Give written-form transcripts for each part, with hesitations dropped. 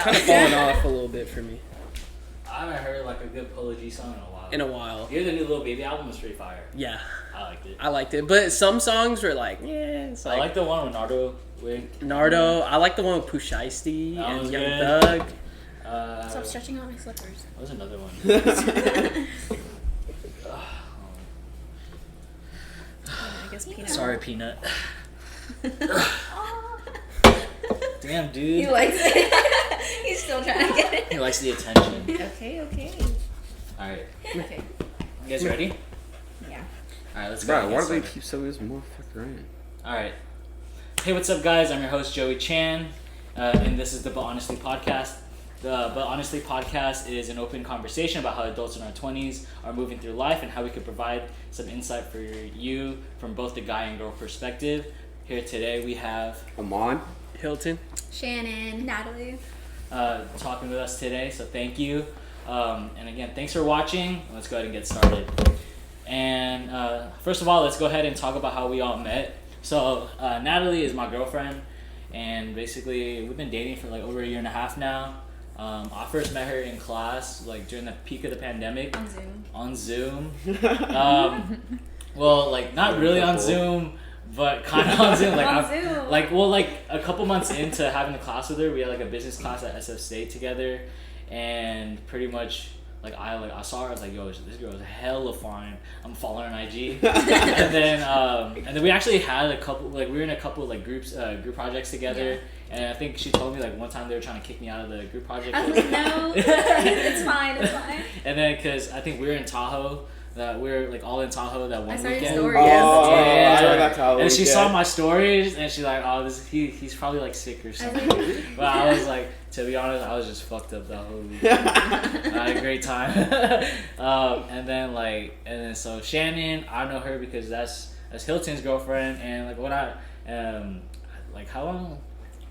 Kind of falling off a little bit for me. I haven't heard like a good Polo G song In a while. Yeah, the new Lil Baby album was pretty fire. Yeah. I liked it. But some songs were like, yeah. It's like, I like the one with Nardo. I like the one with Pooh Shiesty and Young Thug. Stop stretching out my slippers. What was another one? I guess Peanut. Sorry, Peanut. Damn, dude. He likes it. He's still trying to get it. He likes the attention. Okay. Alright. Okay. You guys ready? Yeah. Alright, let's go. Bro, why do they keep some of this motherfucker in? Alright. Hey, what's up, guys? I'm your host, Joey Chan, and this is the But Honestly podcast. The But Honestly podcast is an open conversation about how adults in our 20s are moving through life and how we could provide some insight for you from both the guy and girl perspective. Here today we have Aman, Hilton, Shannon, Natalie. Talking with us today, so thank you. And again, thanks for watching. Let's go ahead and get started. And first of all, let's go ahead and talk about how we all met. So Natalie is my girlfriend, and basically we've been dating for like over a year and a half now. I first met her in class, like during the peak of the pandemic. On Zoom. Well, like not really on Zoom, but kind of on Zoom. Like like a couple months into having the class with her, we had like a business class at SF State together, and pretty much I saw her. I was like, yo, this girl is hella fine. I'm following her on IG, and then we actually had a couple, like we were in a couple like group projects together. Yeah. And I think she told me like one time they were trying to kick me out of the group project. I was like, no, it's fine. And then because I think we were in Tahoe, that we were like all in Tahoe that one weekend. I saw your story. Yeah. I know that Tahoe. And she saw my stories and she's like, oh, he's probably like sick or something. But I was like, to be honest, I was just fucked up that whole weekend. I had a great time. And then so Shannon, I know her because that's Hilton's girlfriend, and like what how long?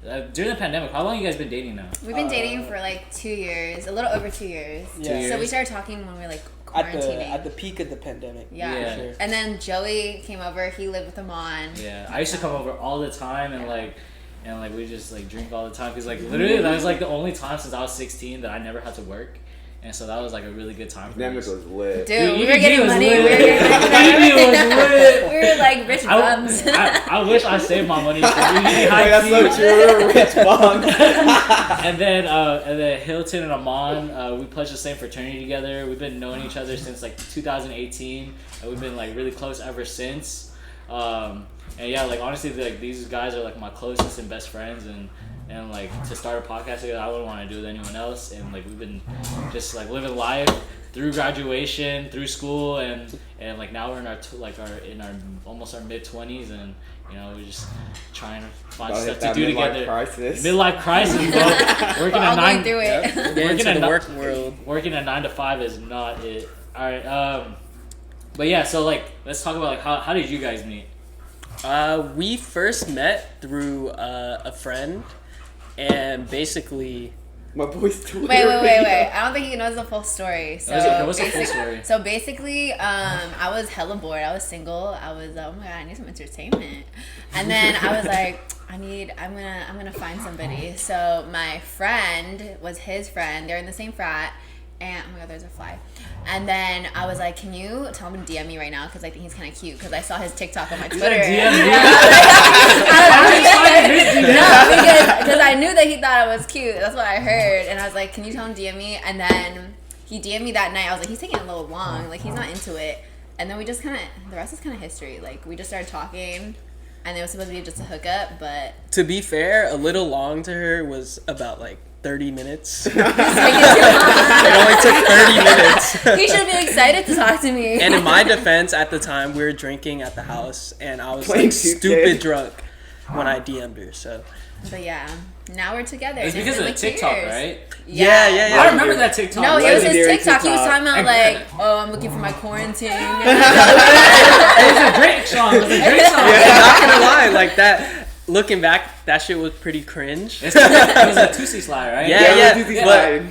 During the pandemic, how long have you guys been dating now? We've been dating for like 2 years, a little over 2 years. Yeah. So we started talking when we were like quarantining. at the peak of the pandemic. Yeah. Sure. And then Joey came over. He lived with Aman. Yeah, I used to come over all the time and we just like drink all the time because like literally that was like the only time since I was 16 that I never had to work. And so that was like a really good time for me. Pandemic was lit. Dude, we were getting money. We were like rich bums. I wish I saved my money for you. That's so true. Rich bums. And then Hilton and Aman, we pledged the same fraternity together. We've been knowing each other since like 2018, and we've been like really close ever since. And yeah, like honestly, like these guys are like my closest and best friends, and like to start a podcast together, I wouldn't want to do it with anyone else. And like we've been just like living life through graduation, through school, and like now we're in our almost our mid-20s, and you know we're just trying to find stuff to do together. Midlife crisis, bro. Working at 9 through it. Working in the work world. Working at 9 to 5 is not it. All right. But yeah, so like let's talk about like how did you guys meet? We first met through a friend, and basically my boy's Twitter. Wait. I don't think he knows the full story. So what's the full story? So basically, I was hella bored. I was single. I was oh my god, I need some entertainment. And then I was like, I'm gonna find somebody. So my friend was his friend. They're in the same frat. And oh my god, there's a fly. And then I was like, can you tell him to DM me right now? Because I think he's kind of cute. Because I saw his TikTok on my Twitter. DM me? Because I knew that he thought I was cute. That's what I heard. And I was like, can you tell him to DM me? And then he DM'd me that night. I was like, he's taking it a little long. Like, he's not into it. And then we just the rest is kind of history. Like, we just started talking. And it was supposed to be just a hookup, but... To be fair, a little long to her was about like 30 minutes. It only took 30 minutes. He should be excited to talk to me. And in my defense, at the time, we were drinking at the house, and I was Playing like stupid drunk when I DM'd her. So, but yeah, now we're together. It's because of the TikTok, right? Yeah. I remember that TikTok. No, it was his TikTok. He was talking about like, oh, I'm looking for my quarantine. It was a great song. Yeah, not gonna lie, like that. Looking back, that shit was pretty cringe. It was a Tootsie slide, right? Yeah. But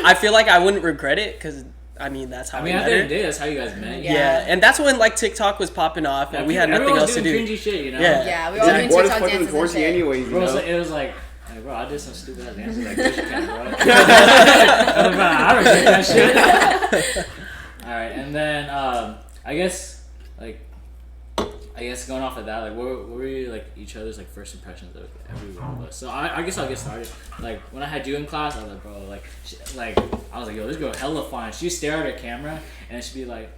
I feel like I wouldn't regret it because I mean that's how we met at the end her. of the day, that's how you guys met. Yeah, and that's when like TikTok was popping off, and we had nothing else to do. Cringy shit, you know? Yeah, we were all doing TikTok dances and shit. Anyways, Bro, it was like like, bro, I did some stupid ass answers like this, you can't, bro. I was like, I regret that shit. All right, and then I guess going off of that, like, what were you, like, each other's, like, first impressions of every one of us? So I guess I'll get started. Like, when I had you in class, I was like, bro, like, I was like, yo, this girl hella fine. She'd stare at her camera, and she'd be like,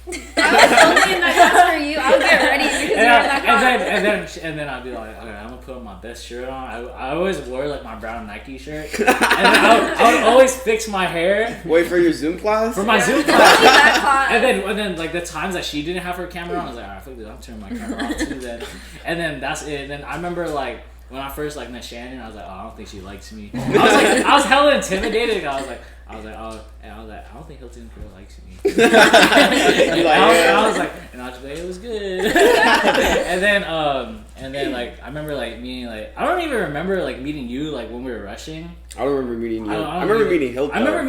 I was only in that class for you. I would get ready because you were in that class. and then I'd be like, okay, I'm gonna put my best shirt on. I always wore like my brown Nike shirt, and then I would always fix my hair. Wait for your Zoom class. For my Zoom class. and then like the times that she didn't have her camera on, I was like, alright, fuck this, I'm turning my camera off too. And then that's it. And then I remember like when I first like met Shannon, I was like, oh, I don't think she likes me. I was hella intimidated. I was like, I don't think Hilton girl likes me. I was like, it was good. and then like I remember like meeting like I don't even remember like meeting you like when we were rushing. I don't remember meeting you. I remember meeting Hilton. I remember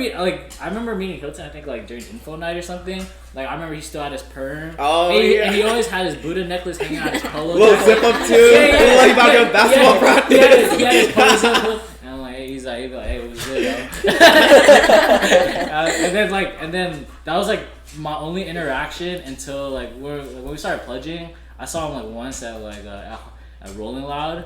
meeting Hilton. I think like during info night or something. Like I remember he still had his perm. Oh yeah. And he always had his Buddha necklace hanging out his polo. Little zip up too. Like about to basketball practice. He had his polo zip up. And I'm like, he'd be like, hey, it was good, yo. and then that was like my only interaction until like when we started pledging. I saw him like once at like at Rolling Loud.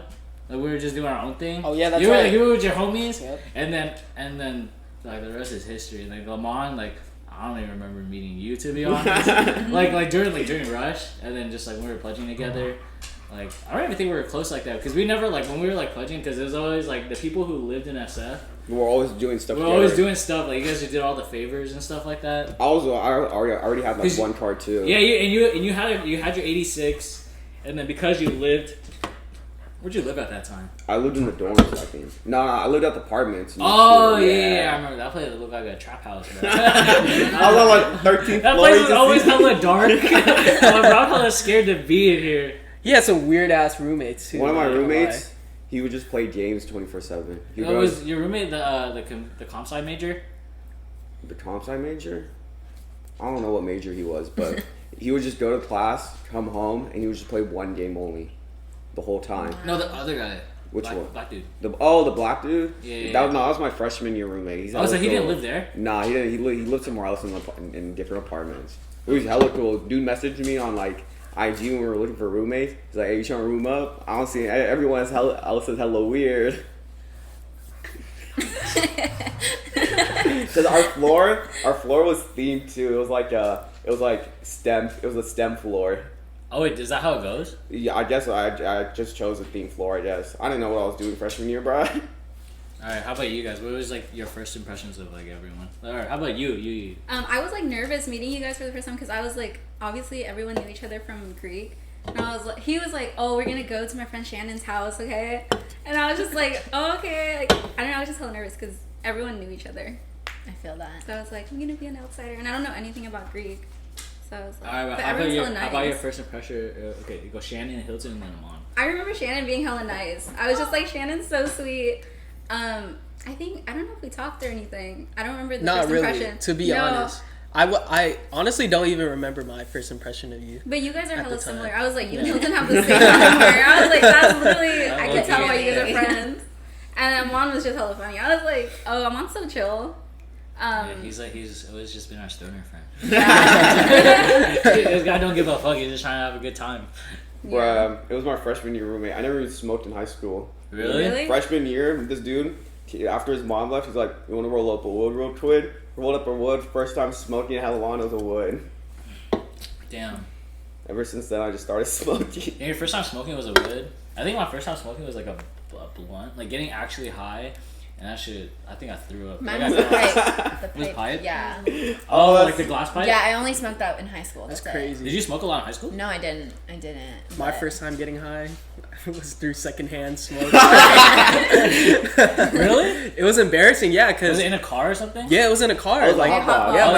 Like we were just doing our own thing. Oh yeah, that's right. You were with your homies, yep. and then like the rest is history. Like Aman, like I don't even remember meeting you to be honest. like during Rush, and then just like when we were pledging together. Like I don't even think we were close like that because we never like when we were like pledging because it was always like the people who lived in SF. We were always doing stuff. We were always doing stuff like you guys just did all the favors and stuff like that. I already had like one card too. Yeah, you had your 86, and then because you lived. Where'd you live at that time? I lived in the dorms, I think. No, I lived at the apartments. Oh, yeah, I remember. That place looked like a trap house. I was on like 13th That floor. place was always hella dark. I'm hella scared to be in here. He had some weird ass roommates too. One of my roommates, he would just play games 24/7. Was your roommate the comp sci major? The comp sci major? I don't know what major he was, but he would just go to class, come home, and he would just play one game only. The whole time. No, the other guy. Which one? Black dude. The black dude? Yeah. That was my freshman year roommate. So he didn't live there? Nah, he didn't. He lived somewhere else in different apartments. It was hella cool. Dude messaged me on like IG when we were looking for roommates. He's like, hey, you trying to room up? I don't see everyone else is hella weird. Because our floor was themed too. It was a STEM floor. Oh wait, is that how it goes? Yeah, I guess I just chose a theme floor. I guess I didn't know what I was doing freshman year, bro. All right, how about you guys? What was like your first impressions of like everyone? All right, how about you? I was like nervous meeting you guys for the first time because I was like, obviously everyone knew each other from Greek, and he was like, oh, we're gonna go to my friend Shannon's house, okay? And I was just like, oh, okay. Like I don't know, I was just hella nervous because everyone knew each other. I feel that. So I was like, I'm gonna be an outsider, and I don't know anything about Greek. So I was like, all right, but how everyone's about your first impression? Okay, you go Shannon, Hilton, and then Aman. I remember Shannon being hella nice. I was just like, Shannon's so sweet. I don't know if we talked or anything. I don't remember the first impression. To be honest. I honestly don't even remember my first impression of you. But you guys are hella similar. I was like, you and Hilton have the same hair. I was like, that's literally, I could tell why you guys are friends. And Aman was just hella funny. I was like, oh, Aman's so chill. He's always just been our stoner friend. Yeah. This guy don't give a fuck. He's just trying to have a good time. Bro, it was my freshman year roommate. I never even smoked in high school. Really? Freshman year, this dude, after his mom left, he's like, you want to roll up a wood real quick? Rolled up a wood. First time smoking, how long it was a wood. Damn. Ever since then, I just started smoking. And your first time smoking was a wood? I think my first time smoking was like a blunt. Like getting actually high. And that shit, I think I threw up. Mine was the pipe. It was pipe? Yeah. Oh, like the glass pipe? Yeah, I only smoked that in high school. That's it. crazy. Did you smoke a lot in high school? No, I didn't. My first time getting high was through secondhand smoke. Really? It was embarrassing, yeah. Cause was it in a car or something? Yeah, it was in a car. Oh, like, hotbox. yeah, Oh,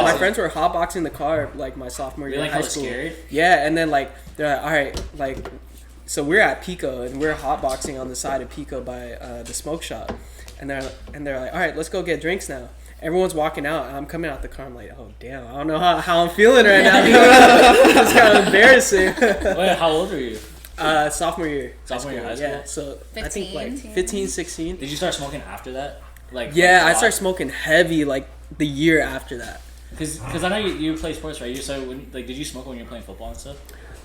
my friends were hotboxing the car like my sophomore year You're in like high school. scared? Yeah, and then like they're like, all right, like, so we're at Pico and we're hotboxing on the side of Pico by the smoke shop, and they're like, all right, let's go get drinks now. Everyone's walking out, and I'm coming out the car. I'm like, oh damn, I don't know how I'm feeling right now. It's kind of embarrassing. Wait, how old were you? Sophomore year. Sophomore year high school? Yeah, so I think like 15. 15, 16. Did you start smoking after that? Like Yeah, I like, started smoking heavy like the year after that. Cause I know you play sports, right? You started did you smoke when you were playing football and stuff?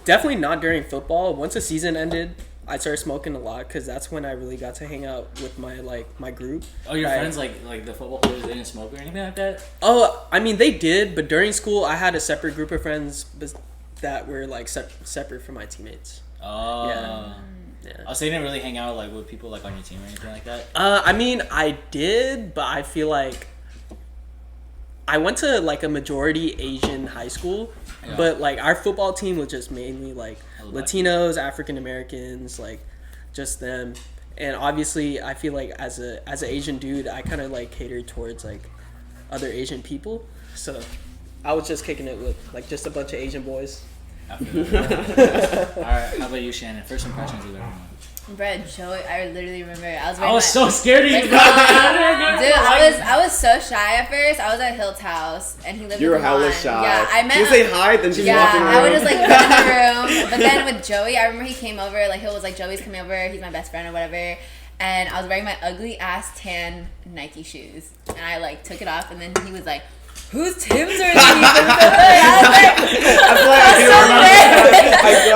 Definitely not during football. Once the season ended, I started smoking a lot because that's when I really got to hang out with my group. Oh, your Right. friends like the football players, they didn't smoke or anything like that? Oh, I mean they did, but during school I had a separate group of friends that were like separate from my teammates. Oh. Yeah. Oh, so you didn't really hang out like with people like on your team or anything like that? I mean I did, but I feel like I went to like a majority Asian high school, Yeah. but like our football team was just mainly like Hella black Latinos, African Americans, like just them. And obviously, I feel like as an Asian dude, I kind of like catered towards like other Asian people. So I was just kicking it with like just a bunch of Asian boys. After that. Alright, how about you, Shannon? First impressions of everyone. Bro, Joey, I literally remember. I was so scared of you, bro. Dude, I was so shy at first. I was at Hilt's house, and he lived You were with Aman. hella shy. Yeah, I met She would say hi, then she Yeah, walked in the room. I would just like run in the room. But then with Joey, I remember he came over. Like Hill was like, Joey's coming over. He's my best friend or whatever. And I was wearing my ugly ass tan Nike shoes, and I like took it off, and then he was like, "Whose Timbs are these?"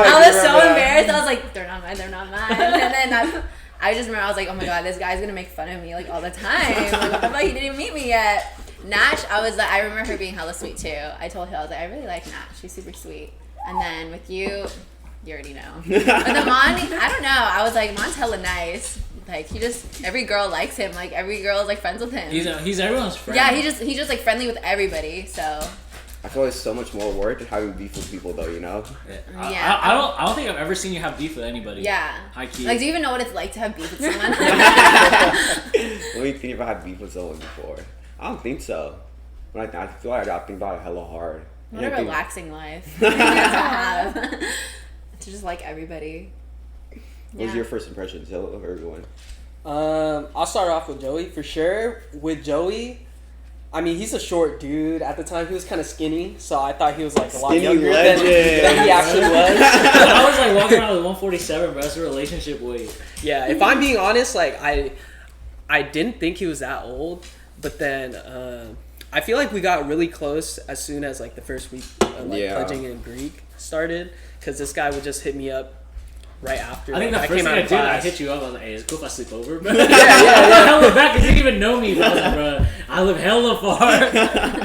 I was so embarrassed. I was like, "They're not mine. They're not mine." And then I just remember I was like, "Oh my god, this guy's gonna make fun of me like all the time." Like, I'm like, he didn't even meet me yet. Nash, I remember her being hella sweet too. I told her I was like, I really like Nash. She's super sweet. And then with you already know. But the Mon, I don't know. I was like, Mon's hella nice. Like every girl likes him. Like every girl is like friends with him. He's everyone's friend. Yeah, he's just like friendly with everybody. So. I feel like it's so much more work having beef with people, though. You know. Yeah. I don't think I've ever seen you have beef with anybody. Yeah. High key. Like, do you even know what it's like to have beef with someone? Let me think if I had beef with someone before. I don't think so. When I feel like I gotta think about it hella hard. What a relaxing life to have. To just like everybody. What was your first impression? Tell everyone. I'll start off with Joey for sure. With Joey, I mean he's a short dude. At the time he was kind of skinny, so I thought he was like a lot Skinny younger legend. than he actually was. I was like walking around with 147, bro. That's a relationship weight. Yeah, if I'm being honest, like I didn't think he was that old, but then I feel like we got really close as soon as like the first week of like pledging in Greek started, because this guy would just hit me up right after. I think like, the first thing I did, I class. hit you up. I was like, "Hey, it's cool if I sleep over, bro." Yeah. I hella back. You didn't even know me, bro. I was like, "Bro, I live hella far."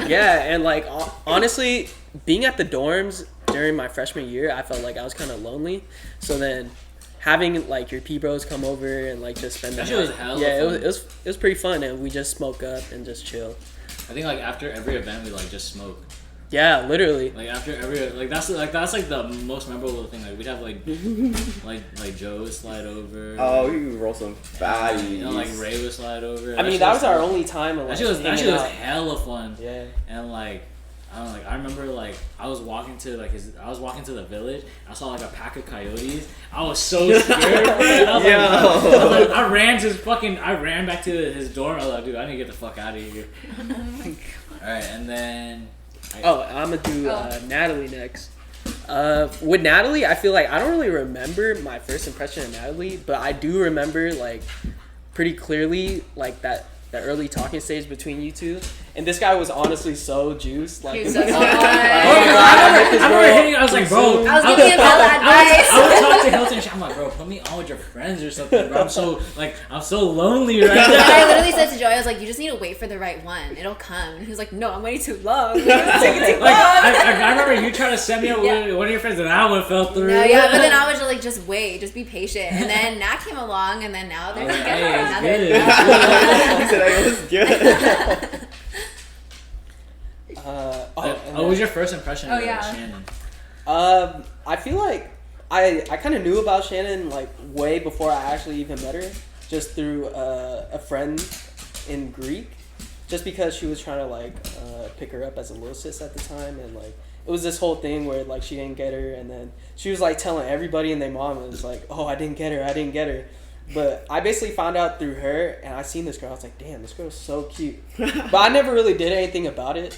Yeah, and like honestly, being at the dorms during my freshman year, I felt like I was kind of lonely. So then having like your P-bros come over and like just spend the That shit was night. hella Yeah, fun. it was pretty fun, and we just smoke up and just chill. I think like after every event, we like just smoke. Yeah, literally. Like after every that's like the most memorable thing. Like we'd have like Joe would slide over. Oh, you roll some fatties. You know, like Ray would slide over. I mean, that was our only time of like That shit was out. hella fun. Yeah. And like I don't know, like I remember like I was walking to the village. I saw like a pack of coyotes. I was so scared. I ran back to his dorm. I was like, dude, I need to get the fuck out of here. All right, and then. I'm gonna do Natalie next. With Natalie, I feel like I don't really remember my first impression of Natalie, but I do remember like pretty clearly like that early talking stage between you two. And this guy was honestly so juiced. Like, He was so I remember hitting. I was like, bro. I was giving him hella advice. I was talking to Hilton. I'm like, bro, put me on with your friends or something, bro. I'm so lonely right now. I literally said to Joey, I was like, you just need to wait for the right one. It'll come. And he was like, no, I'm waiting too long. It's taking too long. I remember you trying to set me up with one of your friends, and that one fell through. No, yeah, but then I was just like, just wait, just be patient. And then Nat came along, and then now they're together. He said it was good. What was your first impression of Shannon? I feel like I kind of knew about Shannon like way before I actually even met her, just through a friend in Greek, just because she was trying to like pick her up as a little sis at the time, and like it was this whole thing where like she didn't get her, and then she was like telling everybody and their mom, it was like, oh, I didn't get her. But I basically found out through her, and I seen this girl. I was like, damn, this girl's so cute. But I never really did anything about it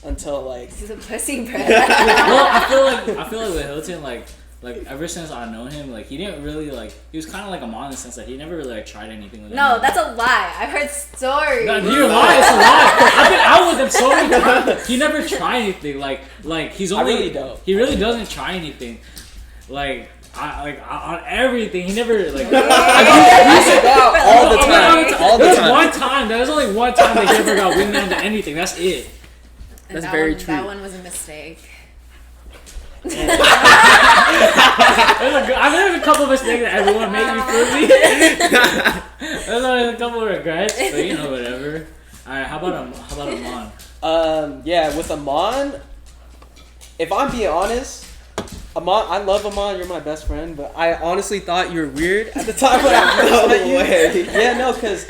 until like. This is a pussy, bro. Well, I feel like with Hilton, like like ever since I know him, like he didn't really like. He was kind of like Aman in the sense that he never really like tried anything with No, anyone. that's a lie. I've heard stories. No, you're lying. It's a lie. I've been out with him so many times. He never tried anything. Like he's only. I really don't. He really doesn't try anything. Like on everything. He never like. We used to go out all the time. All the There was time. one time. There was only one time that he ever got wingman to anything. That's it. And That's that very one, true. That one was a mistake. There's a couple of mistakes that everyone made me for me. There's only a couple of regrets, but you know, whatever. Alright, how about Aman? Yeah, with Aman, if I'm being honest, Aman, I love Aman, you're my best friend, but I honestly thought you were weird at the time when I first met you. way. Yeah, no, cause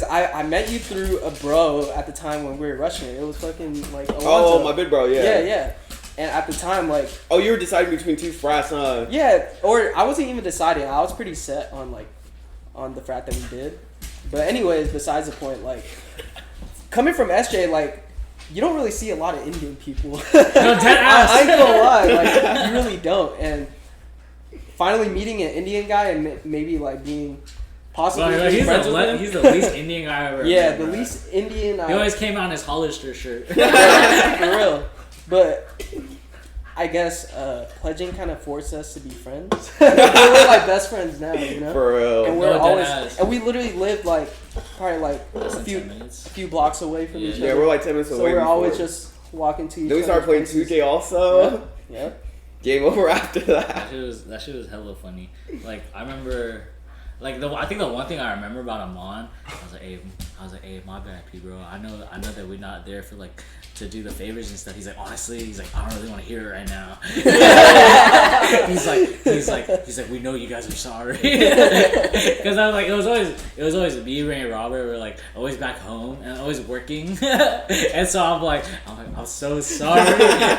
I met you through a bro at the time when we were rushing it. It was fucking like Alonzo. Oh, my big bro, yeah. Yeah. And at the time, like... Oh, you were deciding between two frats, huh? Yeah, or I wasn't even deciding. I was pretty set on the frat that we did. But anyways, besides the point, like, coming from SJ, like, you don't really see a lot of Indian people. No, dead ass. I ain't gonna lie, like, you really don't. And finally meeting an Indian guy and maybe, like, being possibly Well, he's, friends with him. he's the least Indian guy I ever Yeah, met, the bro. least Indian He always came out in his Hollister shirt. For real. But I guess pledging kind of forced us to be friends. We're like best friends now, you know? For real. And we're No, always, deadass. and we literally lived like probably like Less a than few 10 minutes. blocks away from each Yeah, other. Yeah, we're like 10 minutes So away. we're always before. just walking to each other. Then we started playing 2K also. Yeah. Game over after That that. shit was hella funny. Like I remember, like I think the one thing I remember about Aman, I was like, hey, my bad, P bro. I know that we're not there for like to do the favors and stuff. He's like, honestly, I don't really want to hear it right now. he's like, we know you guys are sorry. Because I was like, it was always me, Ray, and Robert were like always back home and always working, and so I'm like, I'm so sorry.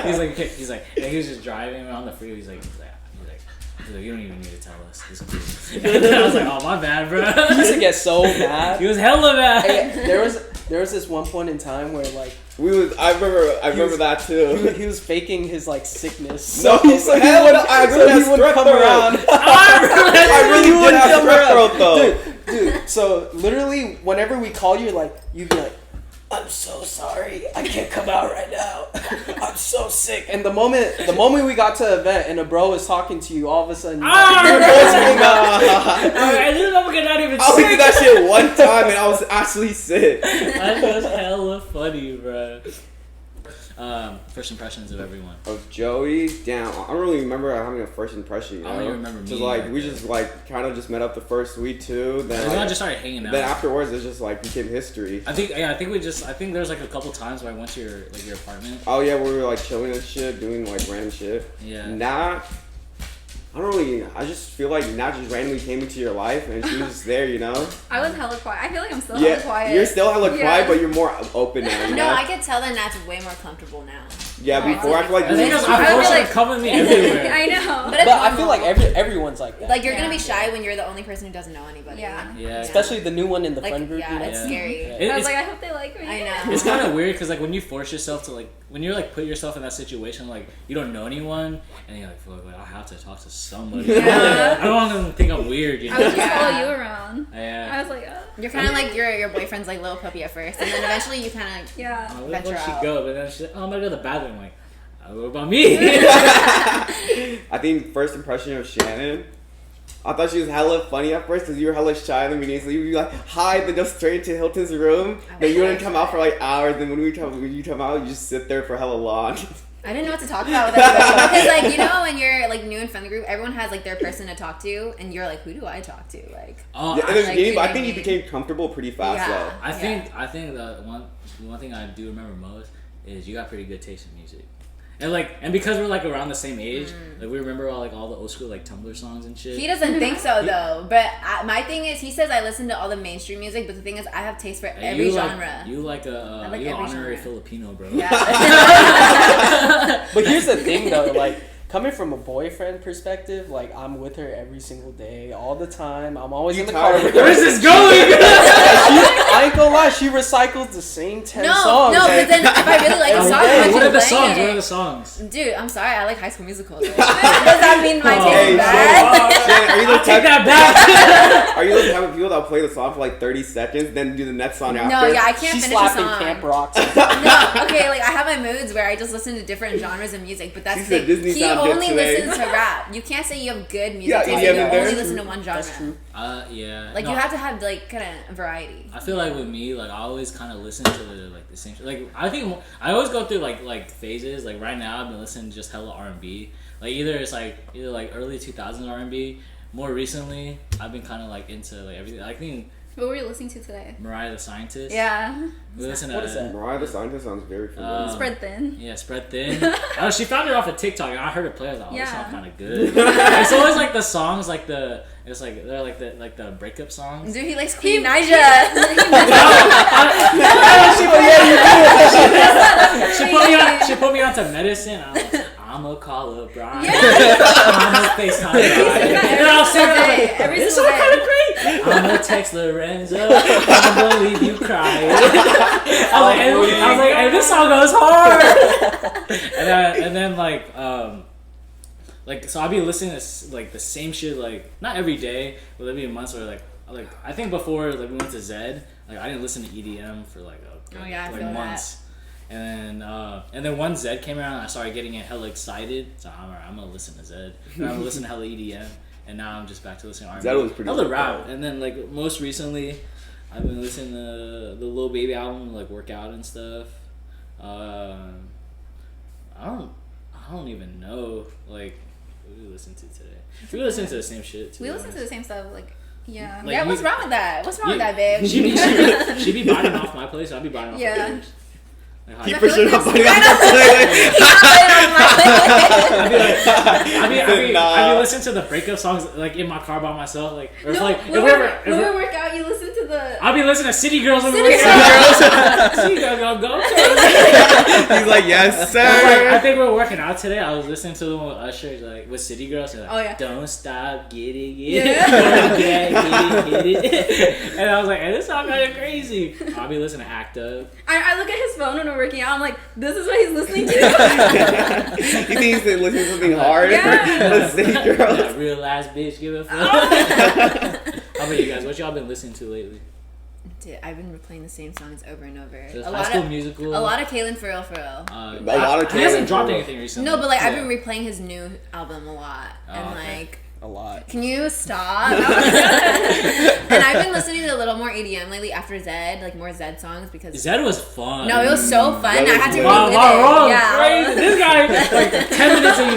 He's like, and he was just driving around the freeway. He's like, you don't even need to tell us. It's cool. And then I was like, oh, my bad, bro. He used to get so mad. He was hella mad. Hey, there was this one point in time where like I remember that too. he was faking his like sickness. No, so he hell would, no, I so really he had would strep come throat. around. I really You did would have come strep around. throat though. Dude, so literally whenever we call you, like you'd be like, I'm so sorry, I can't come out right now. I'm so sick. And the moment we got to the event and a bro was talking to you, all of a sudden your voice came out. I didn't know not even I only sick. did that shit one time and I was actually sick. That was hella funny, bro. First impressions of everyone. Of Joey, damn, I don't really remember having a first impression. You know? I don't even remember Cause me like either. we just like kind of just met up the first week too. Then We all like, just started hanging out. then afterwards it just like became history. I think there's like a couple times where I went to your apartment. Oh yeah, we were like chilling and shit, doing like random shit. Yeah. Nah, I just feel like Nat just randomly came into your life and she was just there, you know? I was hella quiet. I feel like I'm still hella Yeah, quiet. you're still hella Yeah. quiet, but you're more open now, you know? No, I could tell that Nat's way more comfortable now. Yeah, before I feel like I think that's I would be unfortunately like- coming me everywhere. I know. But it's But I feel normal. like everyone's like that. Like you're gonna Yeah. be shy when you're the only person who doesn't know anybody. Yeah. Yeah. especially the new one in the Like friend group. yeah, you know? it's Yeah. scary. It- I was it's- like, I hope they like me. I know. It's kind of weird because like when you force yourself to like when you're like put yourself in that situation like you don't know anyone and you're like fuck like, I have to talk to somebody. Yeah. I don't want them to think I'm weird. You know? I would just Yeah. follow you around. Yeah. I was like, oh. You're kind of like your boyfriend's like little puppy at first, and then eventually you kind of Yeah. Where venture did she out. go? But then she's like, oh, I'm gonna go to the bathroom. I'm like, what about me? I think first impression of Shannon, I thought she was hella funny at first because you were hella shy in the meeting. So you'd be like, hi, then go straight into Hilton's room. I Then was you wouldn't so come out for like hours. Then when you come out, you just sit there for hella long. I didn't know what to talk about with everybody because, like, you know, when you're like new in friend group, everyone has like their person to talk to, and you're like, who do I talk to? Like, Oh, Yeah, in the like, beginning, you but I know think you what I became comfortable pretty fast Yeah. though. I think the one thing I do remember most is you got pretty good taste in music. And because we're like around the same age, like we remember all the old school like Tumblr songs and shit. he doesn't think so though. But my thing is, he says I listen to all the mainstream music, but the thing is, I have taste for Like, every you genre. you like like you every honorary genre. Filipino, bro. Yeah. But here's the thing though, like coming from a boyfriend perspective, like I'm with her every single day, all the time. I'm always You in the car tired? with her. Where's this going? I ain't gonna lie, she recycles the same 10 songs. No, but then if I really like a song, Hey, I'm What are the playing songs? it. What are the songs? Dude, I'm sorry, I like High School Musical. Does that mean my taste Hey, is bad? Shannon, are you the Take type? that back. Are you the type of people that play the song for like 30 seconds, then do the next song after? No, yeah, I can't She's finish a slapping song. Camp Rocks. No, okay, like I have my moods where I just listen to different genres of music, but that's She's the a Disney he sound only today. listens to rap. You can't say you have good music Yeah, taste EDM if you in there. only listen to one genre. That's true. Yeah. Like No, you have to have like kind of variety. I feel like with me, like I always kind of listen to the same. Like I think I always go through like phases. Like right now, I've been listening to just hella R&B. Like either early 2000s R&B. More recently, I've been kind of like into like everything. I think What were you listening to today? Mariah the Scientist. Yeah. We listen to What is that? Mariah the Scientist sounds very familiar. Spread thin. Yeah, Spread Thin. Oh, she found it off of TikTok, and I heard it play. I was like, oh, this Yeah. sounds kind of good. It's always like the songs, they're like the breakup songs. Dude, he likes He- Queen Naija. She put me onto medicine. I'ma call up Brian. I'ma FaceTime Brian. And I was singing, I was like, Every this single song day. kind of great. I'ma text Lorenzo. I'ma leave you crying. I was like, hey, this song goes hard. and then like so I'll be listening to like the same shit like not every day, but there'll be months where like I think before like we went to Zed, like I didn't listen to EDM for like Oh, yeah, I like feel that. months. And then once Zed came around, I started getting it hella excited. So I'm gonna listen to Zed. And I'm gonna listen to hella EDM. And now I'm just back to listening to R&B. Zed was pretty hella good, rap. though. And then like most recently, I've been listening to the Lil Baby album, like workout and stuff. I don't even know like what we listen to today. We listen to the same shit. We listen to the same stuff. Like, yeah. Like, Yeah, what's you- wrong with that? What's wrong with Yeah, that, babe? She be biting off my place. I'll be biting off Yeah. hers. Like, how- Keep I feel pushing like up, buddy. I be listening to the breakup songs like in my car by myself, like or if, No, like when we work out, you listen to the. I'll be listening to City Girls when we City work out. City Girls go. He's like, yes, sir. I think we're working out today. I was listening to the one with Usher, like with City Girls. Like, Oh, yeah. Don't stop, get it, Yeah. get it. And I was like, hey, this song kind of crazy. I'll be listening to Act Up. I look at his phone when we're working out. I'm like, this is what he's listening to. You think he's listening to something hard? Yeah. Let's see, girls. That real ass bitch, give a fuck. How about you guys? What y'all been listening to lately? Dude, I've been replaying the same songs over and over. Just A High lot School of Musical. a lot of Kaylin for real. A lot of He hasn't Taylor dropped Swift. anything recently. No, but like I've Yeah. been replaying his new album a lot, and okay. like, A lot. can you stop? And I've been listening to a little more EDM lately after Zed, like more Zed songs because. Zed was fun. No, it was so fun. That I was had to good. Wow, relive wow, it. wow, Yeah. crazy. This guy, like 10 minutes in,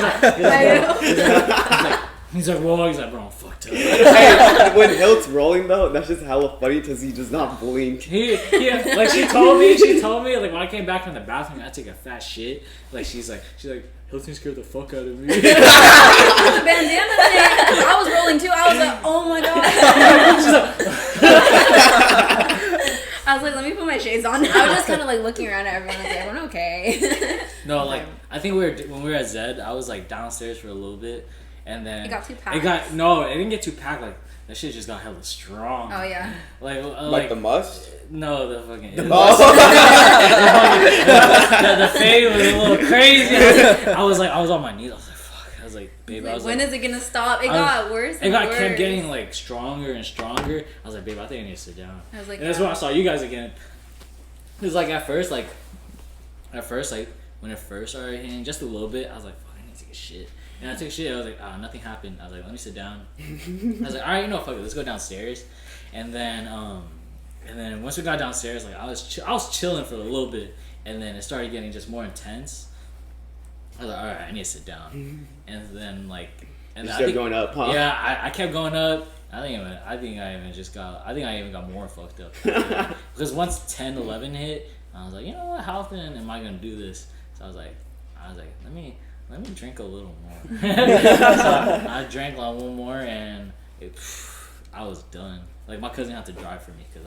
he's like, whoa, he's like, bro, I'm fucked up. Hey, when Hilt's rolling though, that's just hella funny because he does not blink. He like she told me, like when I came back from the bathroom, I took a fat shit. Like she's like, Hilton scared the fuck out of me. The bandana thing. I was rolling too. I was like, oh my god. I was like, let me put my shades on. I was just kind of like looking around at everyone. I was like, everyone okay? No, like I think when we were at Zed, I was like downstairs for a little bit, and then It got too packed. It didn't get too packed. Like that shit just got hella strong. Oh yeah. Like the must? No, the fucking the fade was a little crazy. I was on my knees. I was like, fuck. I was like, babe. I Like, was when like, is it gonna stop? It I was- got worse. it got and kept worse. getting like stronger and stronger. I was like, babe, I think I need to sit down. I was like, And that's yeah. when I saw you guys again. It was like at first like when it first started hitting just a little bit, I was like, fuck, I need to take a shit. And I took a shit. I was like, nothing happened. I was like, let me sit down. I was like, all right, you know, fuck it, let's go downstairs. And then once we got downstairs, like I was chilling for a little bit, and then it started getting just more intense. I was like, all right, I need to sit down. And then like, and You I kept think, going up, huh? yeah, I kept going up. I think I even got more fucked up because once 10, 11 hit, I was like, you know what? How often am I gonna do this? So I was like, let me drink a little more. So I drank like one more, and I was done. Like my cousin had to drive for me because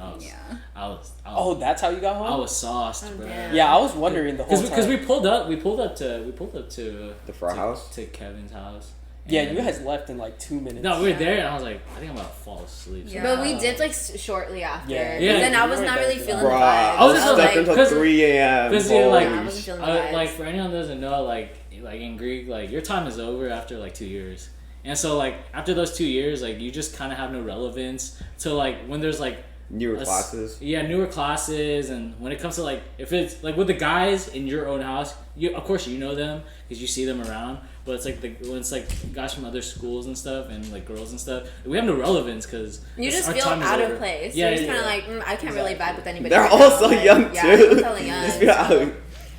I was Oh, that's how you got home? I was sauced, Oh, bro. damn. Yeah, I was wondering the whole time. Because we pulled up to The frat house? to Kevin's house, Yeah, you guys left in like 2 minutes. No, we were there, and I was like, I think I'm about to fall asleep. Yeah. But we dipped like shortly after. Yeah. Yeah. Then I was We not weren't really that feeling Bruh, the vibes. I was just stuck like- until 3 a.m. Because you're like, I wasn't feeling the vibes. like for anyone that doesn't know, like in Greek, like your time is over after like 2 years, and so like after those 2 years, like you just kind of have no relevance to like when there's like newer classes. Yeah, newer classes, and when it comes to like if it's like with the guys in your own house, you of course you know them because you see them around. But it's like when it's like guys from other schools and stuff, and like girls and stuff, we have no relevance because You just feel out of place. Yeah, You're just yeah. kind of like, I can't really vibe with anybody. They're right all now. so Like, young yeah, too. they're hella young. Just be out.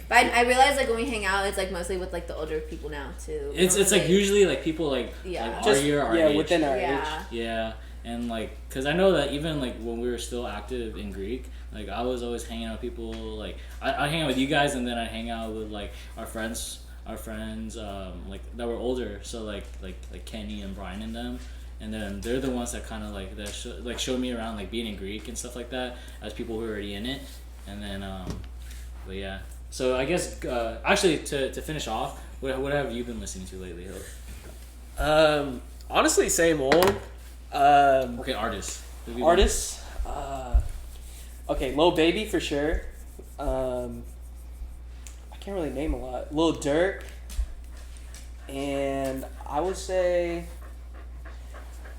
But I realize like when we hang out, it's like mostly with like the older people now too. It's like usually like people like Yeah. like Just our year, our age. within our age. Yeah. Yeah, and like, cause I know that even like when we were still active in Greek, like I was always hanging out with people. Like I hang out with you guys, and then I hang out with like our friends, like that were older. So like Kenny and Brian and them, and then they're the ones that kind of like showed me around like being in Greek and stuff like that as people who were already in it, and then but yeah. So I guess actually to finish off, what have you been listening to lately, Hill? Honestly, same old. Okay, artists. Who have you been- Artists. Okay, Lil Baby for sure. I can't really name a lot. Lil Durk. And I would say,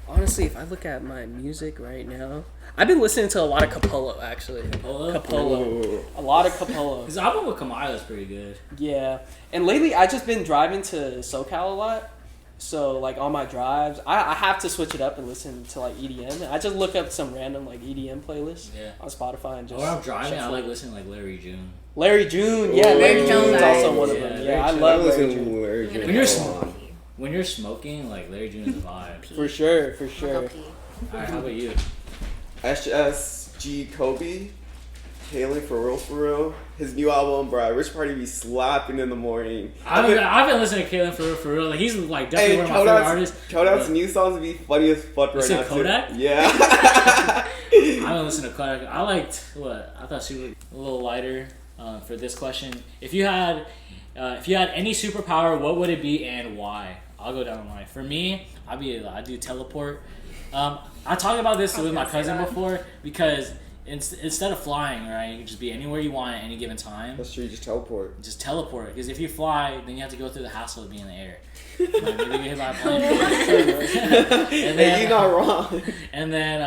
honestly, if I look at my music right now, I've been listening to a lot of Capolo actually. Capolo. Ooh. A lot of Capolo. His album with Kamila is pretty good. Yeah. And lately, I just been driving to SoCal a lot. So, like, on my drives, I have to switch it up and listen to, like, EDM. I just look up some random, like, EDM playlist Yeah. on Spotify and just... When I'm driving, I shuffle. like listening to like Larry June. Larry June. Yeah, Ooh. Larry June's Nice. also one of Yeah, them. Larry Yeah, I June. love I'm Larry listening June. to Larry June. When you're Come sm- on. When you're smoking, like Larry June is a vibe. For sure, for sure. Alright, how about you? SSG Kobe, hailing for real. His new album, bro. Rich Party be slapping in the morning. I've been listening to Kalen for real. Like, he's like definitely Hey, one of my favorite Kodak's artists. Kodak's but new songs be funny as fuck right said now. too. Kodak? Yeah. I haven't listened to Kodak. I liked what I thought she was a little lighter for this question. If you had any superpower, what would it be and why? I'll go down the line. For me, I do teleport. I talked about this with my cousin before because instead of flying, right, you can just be anywhere you want at any given time. That's true. Just teleport. Just teleport, because if you fly, then you have to go through the hassle of being in the air. Like, maybe you get hit by a plane. And then, Hey, you not wrong. And then,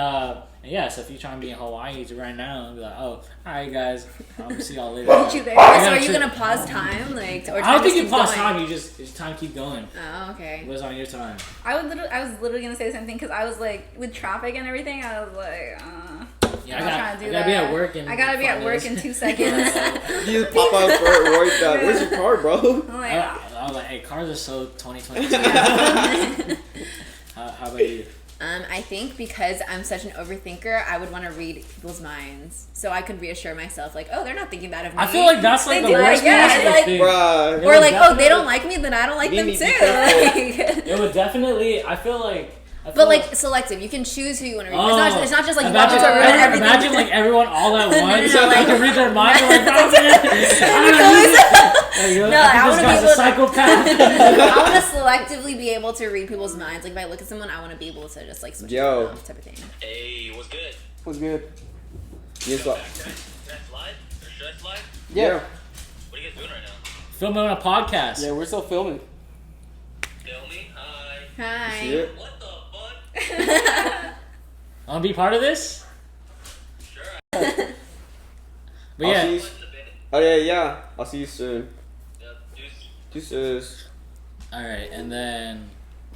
yeah, so if you're trying to be in Hawaii right now, and be like, oh, alright guys, I'll see y'all later. Meet you there. So Yeah, are you true. gonna pause time, like, or I don't think just you keep pause going? time, it's time to keep going. Oh, okay. What's on your time? I was literally gonna say the same thing because I was like with traffic and everything. I was like, Yeah, I'm not trying to do I gotta be that. at work in I gotta be 5 at work in minutes. 2 seconds. You just pop out for it right there. Where's your car, bro? I'm like, I was like, hey, cars are so 2022. How about you? I think because I'm such an overthinker, I would want to read people's minds, so I could reassure myself, like, oh, they're not thinking that of me. I feel like that's like They the do, worst yeah, possible like- thing. Bruh. or like, oh, definitely- they don't like me, then I don't like You them need too. to be careful. Like, It would definitely. I feel like. but like selective, you can choose who you want to read. Oh, It's not just like you walk into a room and everything. Imagine like everyone all at once. No, So like- I can read their mind. Like, I I this wanna guy's be a able to- psychopath. I want to selectively be able to read people's minds. Like if I look at someone, I want to be able to just like switch it Yo. off type of thing. Hey, what's good? Was good. Yes, Can I slide? Or should I slide? Yeah. What are you guys doing right now? Filming on a podcast. Yeah, we're still filming. Tell me. Hi. Hi. See it? What the fuck? Want to be part of this? Sure. But I'll yeah. see you. What's the bit? Oh yeah. I'll see you soon. Yep, deuce. Deuces. All right, and then.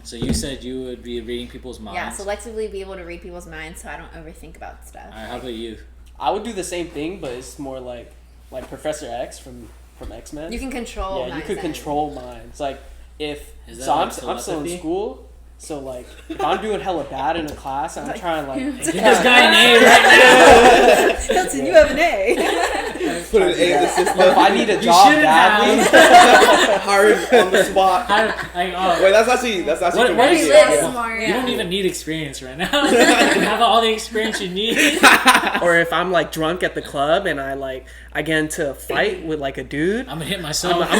So you said you would be reading people's minds. Yeah, selectively be able to read people's minds, so I don't overthink about stuff. All right, how about you? I would do the same thing, but it's more like Professor X from X-Men. You can control. Yeah, you minds could then. control minds. Like if Is that so, like I'm still in telepathy? school. So like if I'm doing hella bad in a class and I'm trying like Give this guy an A right now. Hilton, you have an A. Put an A in the system. If I need a You job shouldn't badly, Hired on the spot. Wait, that's actually What convenient. is He that? lives Yeah. smart. You don't even need experience right now. You have all the experience you need. or if I'm like drunk at the club and I get into a fight with like a dude, I'm gonna hit myself. I'm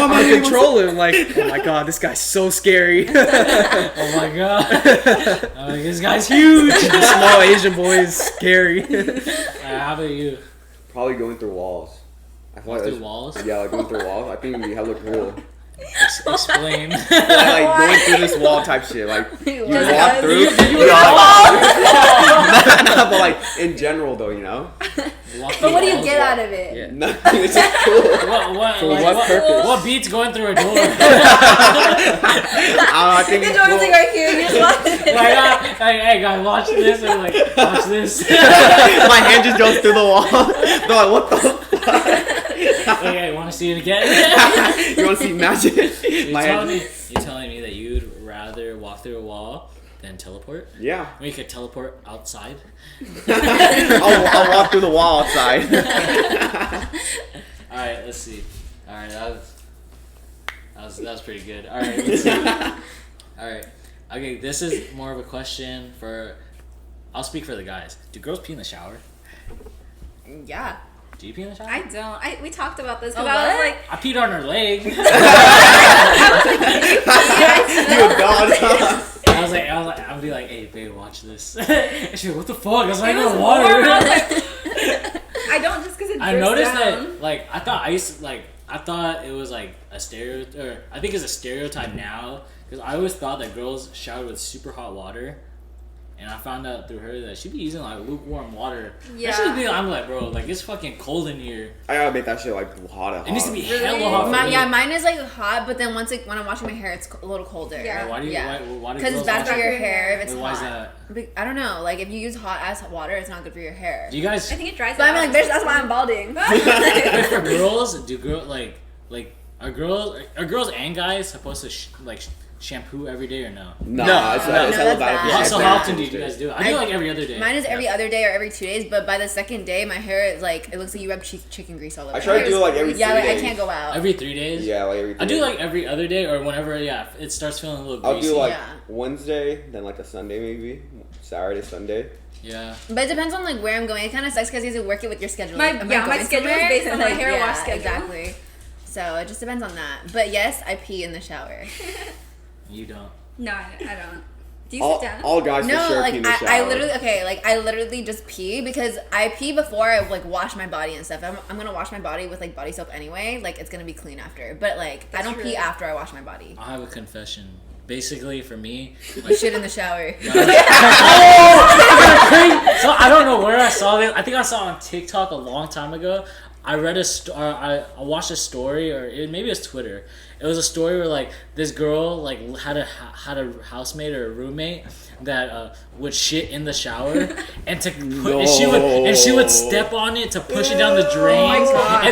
gonna control him. Like, oh my god, this guy's so scary. Oh my god. This guy's huge. The small Asian boy is scary. How about you? Probably going through walls. I feel Walk through that's- walls? Yeah, like going through walls. I think it'd be hella cool. Explain. Like going through this wall type shit. Like you Just walk us. through. But like in general though, you know. But what do you get out of it? Yeah. Nothing. It's just cool. For what purpose? What beats going through a door? I think The it's door's cool. like right here. You just walk in. Hey guys, watch this. Or like, watch this. My hand just goes through the wall. They're like, what the fuck? Hey, want to see it again? You want to see magic? My hand. You're telling me that you'd rather walk through a wall than teleport? Yeah. Or you could teleport outside? I'll walk through the wall outside. Alright, let's see. Alright, that was pretty good. Alright, let's see. Alright. Okay, this is more of a question for... I'll speak for the guys. Do girls pee in the shower? Yeah. Do you pee in the shower? I don't. We talked about this because Oh, I was what? like, I peed on her leg. You a god. I'd be like, hey, babe, watch this. And she's like, what the fuck? I was like, it was no warm. water. I was like, I don't just because it drips I noticed down. that, like, I thought it was like a I think it's a stereotype now, because I always thought that girls showered with super hot water, and I found out through her that she'd be using like lukewarm water. Yeah. I'm like, bro, like it's fucking cold in here. I gotta make that shit like hot. It needs to be Really? hella hot. For me. Mine is like hot, but then when I'm washing my hair, it's a little colder. Yeah. Why do you? Yeah. Why do Because girls it's bad wash for it? your hair if it's Wait, hot. why is that? I don't know. Like if you use hot ass water, it's not good for your hair. Do you guys? I think it dries But I mean, out. like, that's why I'm balding. Wait, for girls, do girls like are girls and guys supposed to shampoo every day or no? No, No, it's no, hella that's bad. bad. for So shit. how often do you guys do it? I do like every other day. Mine is every other day or every 2 days, but by the second day, my hair is like it looks like you rub chicken grease all over. I try to do it like every Yeah, 3 like days. I can't go out. Every 3 days. Yeah, like every 3 I do days. like every other day or whenever. Yeah, it starts feeling a little I'll greasy. do like Yeah. Wednesday, then like a Sunday maybe. Saturday, Sunday. Yeah. But it depends on like where I'm going. It kind of sucks because you have to work it with your schedule. My- Like, am I yeah, my going schedule is somewhere? based on my hair wash schedule. Exactly. So it just depends on that. But yes, I pee in the shower. You don't. No, I don't. Do you All, sit down? all guys No, for sure like pee in the shower. I literally just pee because I pee before I like wash my body and stuff. I'm gonna wash my body with like body soap anyway. Like it's gonna be clean after. But like I That's don't true. pee after I wash my body. I have a confession. Basically, for me, You shit in the shower. so I don't know where I saw this. I think I saw it on TikTok a long time ago. I read I watched a story, or maybe it was Twitter. It was a story where like this girl like had a housemate or a roommate that would shit in the shower and she would step on it to push it down the drain. Oh my God.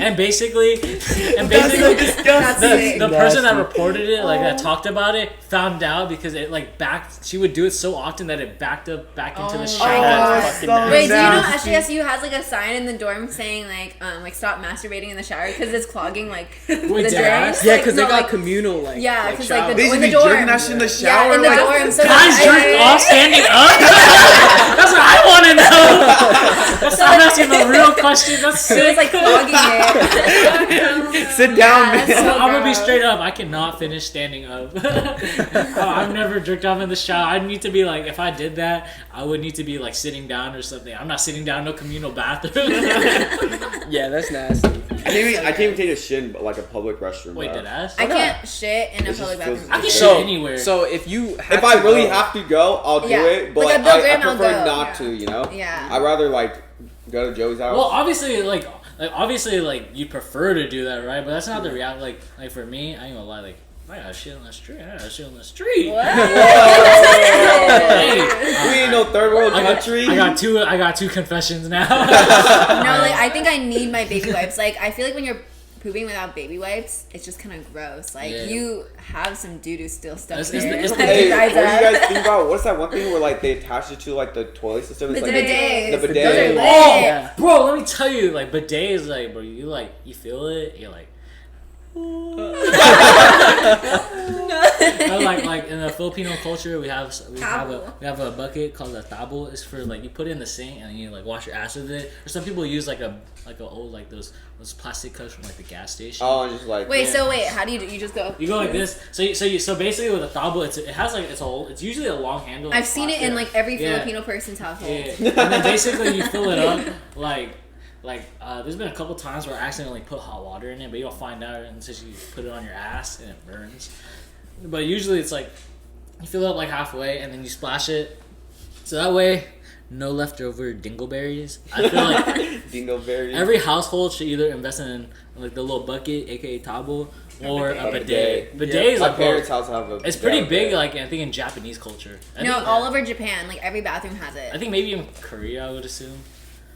And basically That's the person that Nasty. reported it, like that talked about it, found out because it like backed. She would do it so often that it backed up back into the Oh shower. my God. Fucking So nasty. Wait, do you know Nasty. SGSU has like a sign in the dorm saying like stop masturbating in the shower because it's clogging like the Wait, drains? deadass? Yeah, Like, because they no, got like, communal like yeah, because shower. like They in should the be jerking dorm. that shit in the Yeah, shower. in the like, dorm. So Guys I- jerk off standing up? That's what I want to know. I'm asking the real question. That's So sick. it's like clogging it. Sit down, that's man. so I'm gonna be gross. straight up. I cannot finish standing up. I've never jerked off in the shower. I need to be like, if I did that, I would need to be like sitting down or something. I'm not sitting down. No communal bathroom. Yeah, that's nasty. I can't even take a shit in like a public restroom. Wait, bro. did ass? I can't shit in a This public just feels- bathroom. I can So shit anywhere. So if you If I really go, have to go, I'll do Yeah. it. But Like, like, at Bill I Graham, I'll prefer go. not Yeah. to. You know. Yeah. I'd rather like go to Joe's house. Well, obviously, like obviously, like you prefer to do that, right? But that's not the reality. Like for me, I ain't gonna lie. Like I got shit on the street. I got shit on the street. What? Hey, we ain't no third world I country. got two confessions now. No, like I think I need my baby wipes. Like I feel like when you're pooping without baby wipes, it's just kind of gross. Like you have some doo-doo still stuck It's- there. it's the- Hey, what do you guys think about what's that one thing where like they attach it to like the toilet system? It's The like bidets. The Those are bidet. lit. Oh, Yeah. bro, let me tell you, like bidet is like, bro, you feel it, you're like. like in the Filipino culture, we have a bucket called a tabo. It's for like you put it in the sink and you like wash your ass with it. Or some people use like a old like those plastic cups from like the gas station. Oh, and just like Wait, so how do you do? You just go. You go like this. So basically with a tabo, it's usually a long handle. I've seen it in like every Yeah. Filipino person's household. Yeah. And then basically you fill it up like there's been a couple times where I accidentally put hot water in it, but you don't find out until you put it on your ass and it burns. But usually it's like you fill it up like halfway and then you splash it, so that way no leftover dingleberries. I feel like dingleberries. every household should either invest in like the little bucket, aka tabo, or a bidet. Bidet is My like parents' house have a. it's pretty big, like I think in Japanese culture. I No, think, all over Japan, like every bathroom has it. I think maybe in Korea I would assume.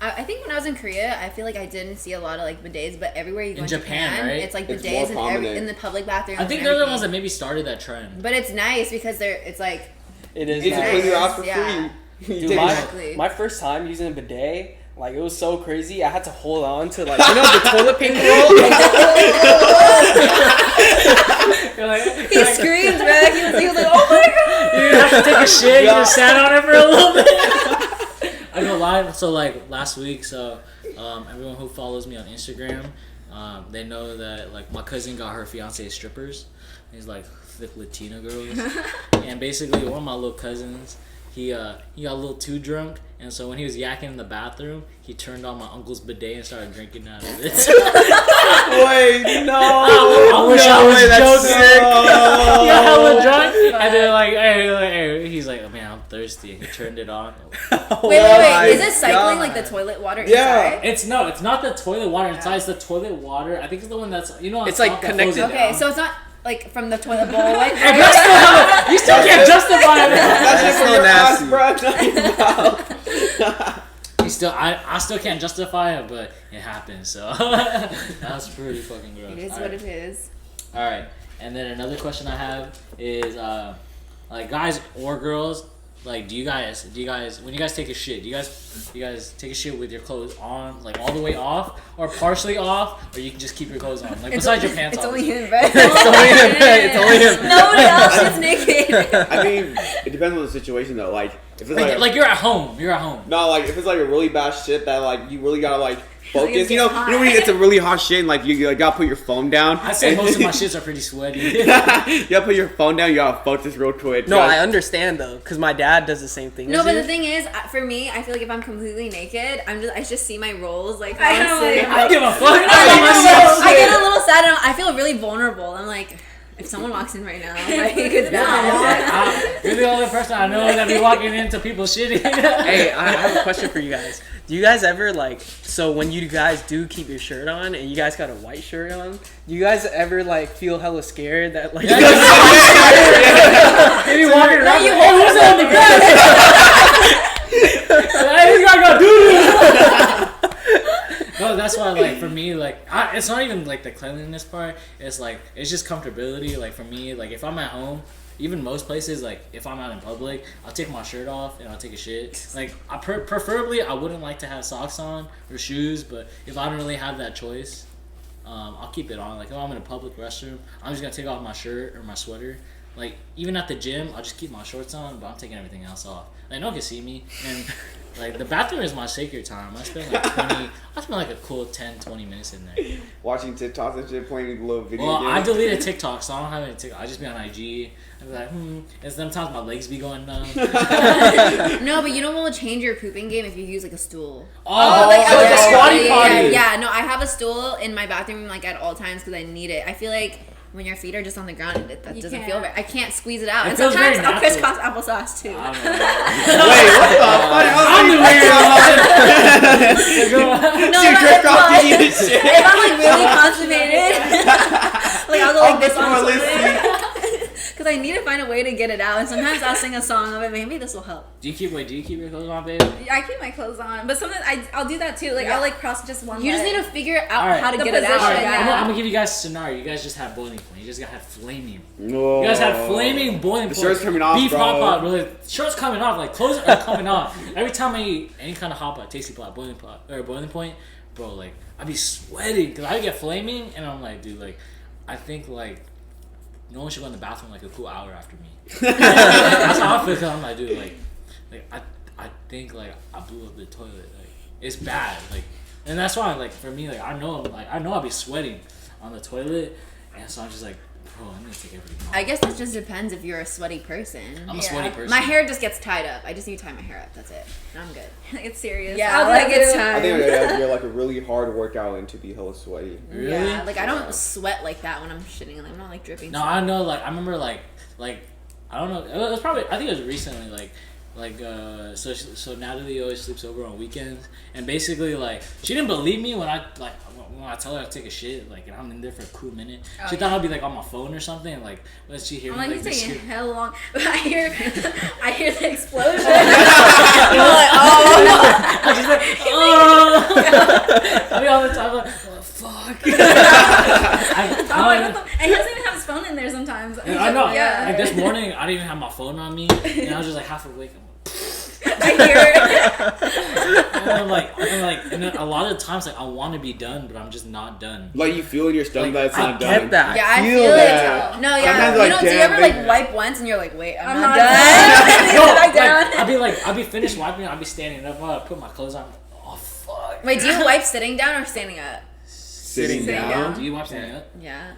I think when I was in Korea, I feel like I didn't see a lot of like bidets, but everywhere you go In in Japan, right? it's like It's bidets more prominent. in the public bathrooms. I think and they're the everything. ones that maybe started that trend. But it's nice because it's like It is. You get to nice. clean your ass for Yeah. free. You Dude, take Exactly. my first time using a bidet, like it was so crazy. I had to hold on to like the toilet paper roll. he screamed, bro. He was like, "Oh my god!" You didn't have to take a shit. You just sat on it for a little bit. I go live. So like last week, everyone who follows me on Instagram, they know that like my cousin got her fiance strippers. He's like thick Latina girls, and basically one of my little cousins, he got a little too drunk, and so when he was yakking in the bathroom, he turned on my uncle's bidet and started drinking out of it. Wait, no. I wish I was that's joking. sick. He got hella drunk, and then like, hey, he's like, oh, man, I'm thirsty. And he turned it on. Wait. Is it cycling like the toilet water Yeah. inside? It's not the toilet water inside. It's the toilet water. I think it's the one that's on It's, like, top that flows connected. Okay, down. so it's not like from the toilet bowl. Like, Hey, but you still can't justify it. That's just so for your ass, nasty. bro. Not your mouth. I still can't justify it, but it happened. So that's pretty fucking gross. it is what it is. All right, and then another question I have is, like guys or girls, like do you guys when you guys take a shit, do you guys take a shit with your clothes on, like all the way off, or partially off, or you can just keep your clothes on, like besides your pants? It's only obviously. him, right? It's only him. It's only him. Nobody else is naked. I mean, it depends on the situation though. Like if it's Like you're at home. You're at home. no, like if it's like a really bad shit that like you really gotta like focus. it's You know hot. when it's a really hot shit and like you like, gotta put your phone down. I'd say most of my shits are pretty sweaty. You gotta put your phone down. You gotta focus real quick. No, You I gotta- understand though, because my dad does the same thing. No, as but you. the thing is, for me, I feel like if I'm completely naked, I just see my rolls like I know, constantly. like, I don't give a fuck. I get a little sad and I feel really vulnerable. I'm like, if someone walks in right now, like, it's bad. You're the only person I know that be walking into people's shitty. Hey, I have a question for you guys. Do you guys ever like, so when you guys do keep your shirt on and you guys got a white shirt on, do you guys ever like feel hella scared that like Maybe walking around. you Hey, who's on the bed? Hey, this guy got doo-doo. No, that's why, like, for me, like, it's not even, like, the cleanliness part. It's, like, it's just comfortability. Like, for me, like, if I'm at home, even most places, like, if I'm out in public, I'll take my shirt off and I'll take a shit. Like, preferably, I wouldn't like to have socks on or shoes, but if I don't really have that choice, I'll keep it on. Like, if I'm in a public restroom, I'm just going to take off my shirt or my sweater. Like, even at the gym, I'll just keep my shorts on, but I'm taking everything else off. Like, no one can see me. And, like, the bathroom is my sacred time. I spend like a cool 10-20 minutes in there. watching TikToks and shit, playing little video Well, I games. deleted TikTok, so I don't have any TikTok. I just be on IG. I'd be like, and sometimes my legs be going numb. No, but you know what will change your pooping game if you use like a stool. Like a squatty potty. Yeah, no, I have a stool in my bathroom like at all times because I need it. I feel like when your feet are just on the ground, that You doesn't can't. feel right. I can't squeeze it out. It And feels sometimes very I'll natural. crisscross applesauce too. I don't know. Wait, what the fuck? I'm the weird one. No, Dude, no, Chris it's Cross like, did you shit? if I'm like really constipated, like I'll go like this I'll on get because I need to find a a way to get it out. And sometimes I'll sing a song of it. Maybe this will help. Do you keep your clothes on, babe? I keep my clothes on, but sometimes I'll do that too. Like Yeah. I'll like cross just one. You just leg. need to figure out Alright. how to The get it out. position, Alright, yeah. I'm gonna give you guys a scenario. You guys just had boiling point. You just had flaming. No. You guys had flaming boiling The point. shirt's coming off, Beef bro. hot pot, really. Shirt's coming off. Like clothes are coming off. Every time I eat any kind of hot pot, tasty pot, boiling point, bro, like I be sweating because I get flaming, and I'm like, dude, like I think like no one should go in the bathroom like a cool hour after me. That's how I feel. 'Cause I'm like, dude, like I think like I blew up the toilet. Like it's bad. Like, and that's why like for me like I know I'll be sweating on the toilet, and so I'm just like, bro, I'm gonna take everything off. I guess it just depends if you're a sweaty person. I'm a sweaty person. My hair just gets tied up. I just need to tie my hair up. That's it. And I'm good. It's serious. Yeah, I'll do like that it's too. time. I think you're like a really hard workout and to be hella sweaty. Really? Yeah, like I don't sweat like that when I'm shitting. Like I'm not like dripping. No, I know. Like I remember, like I don't know. It was probably I think it was recently. So Natalie always sleeps over on weekends, and basically like she didn't believe me when I tell her to take a shit, like, and I'm in there for a cool minute. She thought I'd be like on my phone or something, and like when she hear I'm me like, like he's this taking hell long. But I hear the explosion. I'm like, oh. I'm just like, oh. I mean all the time, I'm like, oh, fuck. I'm like, what the? And he doesn't even have his phone in there sometimes. I know. Yeah. Like this morning, I didn't even have my phone on me, and I was just like half awake. I hear it. And I'm like, and then a lot of times, like, I want to be done, but I'm just not done. Like you feel in your stomach that it's I not get done. that. Yeah, I feel feel that. it. No, yeah. Sometimes, You like, know, do you damn, ever baby. like wipe once and you're like, wait, I'm not not done? done. No, Back down. I'll be finished wiping. I'll be standing up. I'll put my clothes on. Oh fuck. Wait, do you wipe sitting down or standing up? Sitting Sitting down. down. Do you watch standing up? Yeah.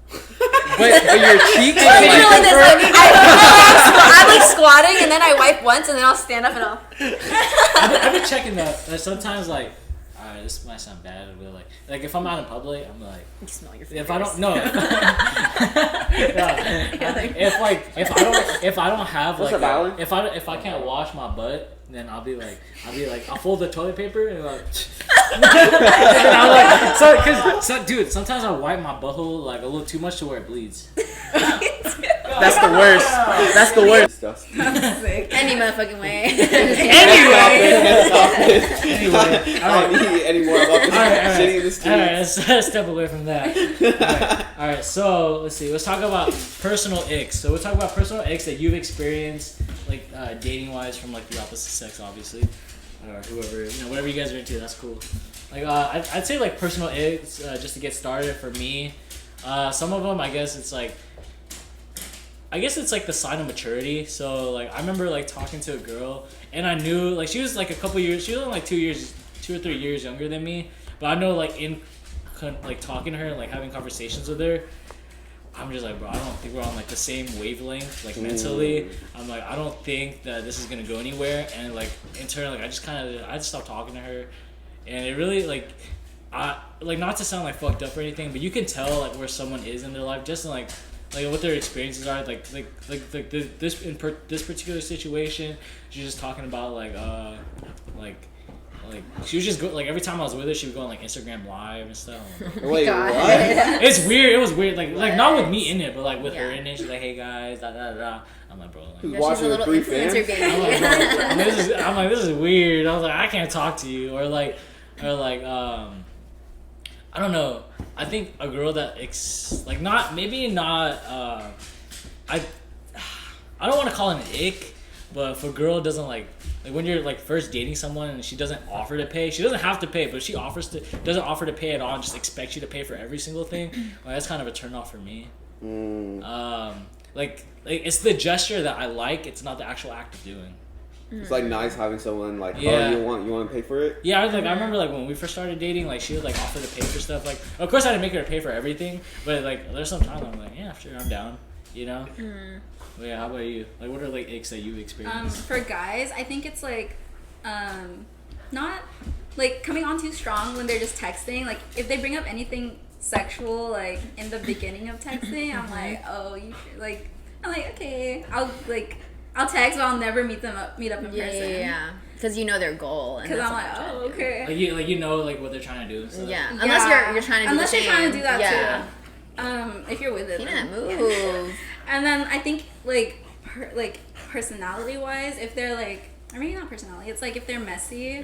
But your cheeks are Picture like like, this, like, I'm like squatting and then I wipe once and then I'll stand up and I'll. I've been checking that. Sometimes like, alright, this might sound bad, but like if I'm out in public, I'm like, You smell your fingers. if I don't no, if I don't have What's like up, Alan? if I can't wash my butt, then I'll be like I'll fold the toilet paper and like and then I'm like dude, sometimes I wipe my butthole like a little too much to where it bleeds. that's the worst. That's the worst. Disgusting. Any motherfucking way. Anyway, I don't need any more about this shitting in the streets. Alright, let's step away from that. Alright, so let's see. Let's talk about personal icks. So we'll talk about personal icks that you've experienced, like dating wise, from like the opposite sex, obviously, or whoever, whatever you guys are into. That's cool. Like I'd say like personal icks, just to get started for me. Some of them, I guess it's like the sign of maturity. So like I remember like talking to a girl, and I knew like she was like a couple years. She was only like 2 or 3 years younger than me. But I know like in like talking to her and like having conversations with her, I'm just like, bro, I don't think we're on like the same wavelength, like mentally. I'm like, I don't think that this is gonna go anywhere. And like in turn, like I just stopped talking to her, and it really like. Like not to sound like fucked up or anything, but you can tell like where someone is in their life just in like what their experiences are. Like this particular situation, she's just talking about like she was just like every time I was with her, she would go on like Instagram Live and stuff. Wait, God. what? It's weird. It was weird. Like not with me in it, but like with her in it. She's like, hey guys, da da da. I'm like, bro. Like, Who's Yeah, she's a watching little the 3 influencer fans? baby. I'm like, bro, I'm like, this is weird. I was like, I can't talk to you, or like I don't know. I think a girl that I don't want to call it an ick, but if a girl doesn't like when you're like first dating someone and she doesn't offer to pay, she doesn't have to pay, but if she doesn't offer to pay at all and just expects you to pay for every single thing, well, that's kind of a turn off for me. Like it's the gesture that I like. It's not the actual act of doing. It's like nice having someone like, Yeah. oh, you want to pay for it? Yeah, I remember like when we first started dating, like she would like offer to pay for stuff. Like, of course I didn't make her pay for everything, but like there's some times I'm like, yeah, sure, I'm down. But yeah, how about you? Like, what are like icks that you've experienced? For guys, I think it's like, not like coming on too strong when they're just texting. Like if they bring up anything sexual, like in the beginning of texting, I'm like, oh, you should, like, I'm like, okay, I'll text, but I'll never meet up in person. Yeah. Because you know their goal. Because I'm like, oh, okay. Like you know like what they're trying to do. So. Yeah. Unless you're trying to do Unless the you're trying to same. do that yeah. too. If you're with it. Peanut, then, move. And then I think like personality wise, if they're like, or maybe not personality, it's like if they're messy,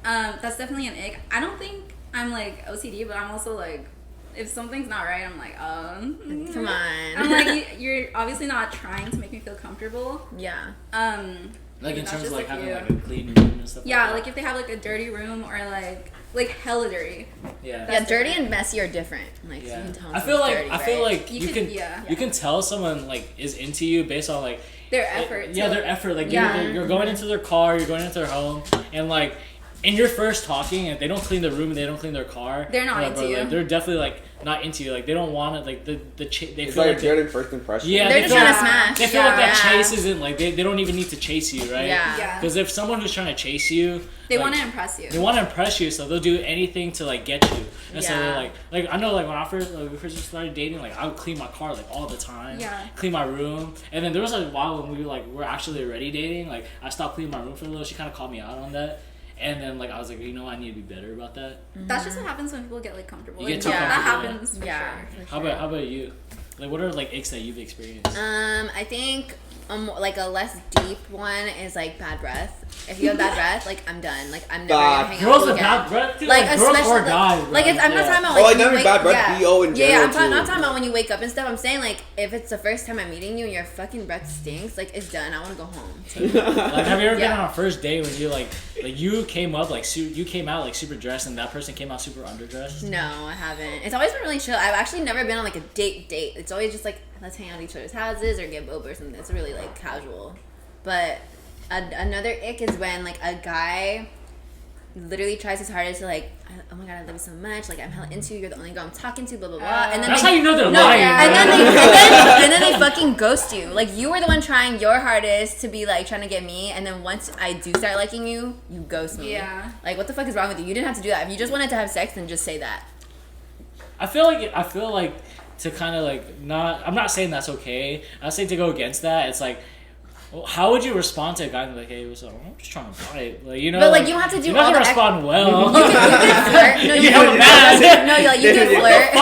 that's definitely an ick. I don't think I'm like OCD, but I'm also like, if something's not right, I'm like, Come on. I'm like, you're obviously not trying to make me feel comfortable. Yeah. Like in That's terms of just like like having you. like a clean room and stuff. Yeah, like like if they have like a dirty room or like hella dirty. that. Yeah. Yeah, dirty and messy are different. Like, you Yeah. can tell I feel like dirty, I feel right? like You you could- can yeah. you can tell someone like is into you based on like Their effort. yeah, to- their effort. Like Yeah. you're going into their car, you're going into their home, and like in your first talking, if they don't clean the room, they don't clean their car. They're not into you. Like, they're definitely like not into you. Like they don't want it. Like they It's feel like like good in first impression. yeah, They're they just feel trying to like, smash. they feel like that Yeah. chase isn't like they don't even need to chase you, right? Yeah. Yeah. Because if someone who's trying to chase you, They like, want to impress you. they want to impress you, so they'll do anything to like get you. And so they're Yeah. like I know like when we first started dating, like I would clean my car like all the time. Yeah. Clean my room, and then there was a while when we were actually already dating. Like I stopped cleaning my room for a little. She kind of called me out on that, and then like I was like, you know, I need to be better about that. That's just what happens when people get like comfortable. You get Like, too that comfortable, happens. For Yeah. Sure. for How about you? Like what are like icks that you've experienced? I think like a less deep one is like bad breath. If you have bad breath, like I'm done. Like I'm never gonna hang out Girls with you with again. bad breath, too? Like girls especially or like, guys. Bro. like it's, I'm not Yeah. talking about Oh, like I never you bad breath, yeah. BO in Yeah, general, I'm too. not talking about when you wake up and stuff. I'm saying like if it's the first time I'm meeting you and your fucking breath stinks, like it's done. I want to go home. Like, have you ever been Yeah. on a first date when you like you came up like you came out like super dressed and that person came out super underdressed? No, I haven't. It's always been really chill. I've actually never been on like a date. It's always just like let's hang out at each other's houses or get boba or something. It's really like casual. But another ick is when like a guy literally tries his hardest to like, oh my god, I love you so much. Like I'm hella into you. You're the only girl I'm talking to. Blah blah blah. And then That's they, how you know they're no, lying. and bro. then they fucking ghost you. Like you were the one trying your hardest to be like trying to get me, and then once I do start liking you, you ghost me. Yeah. Like what the fuck is wrong with you? You didn't have to do that. If you just wanted to have sex, then just say that. I feel like to kind of like not. I'm not saying that's okay. I'm saying to go against that. It's like, well, how would you respond to a guy like, hey, what's up? I'm just trying to fight. Like you know. But, like, you don't have to do you're not all gonna the respond well. You can flirt. No, You hella mad. No, like you can flirt.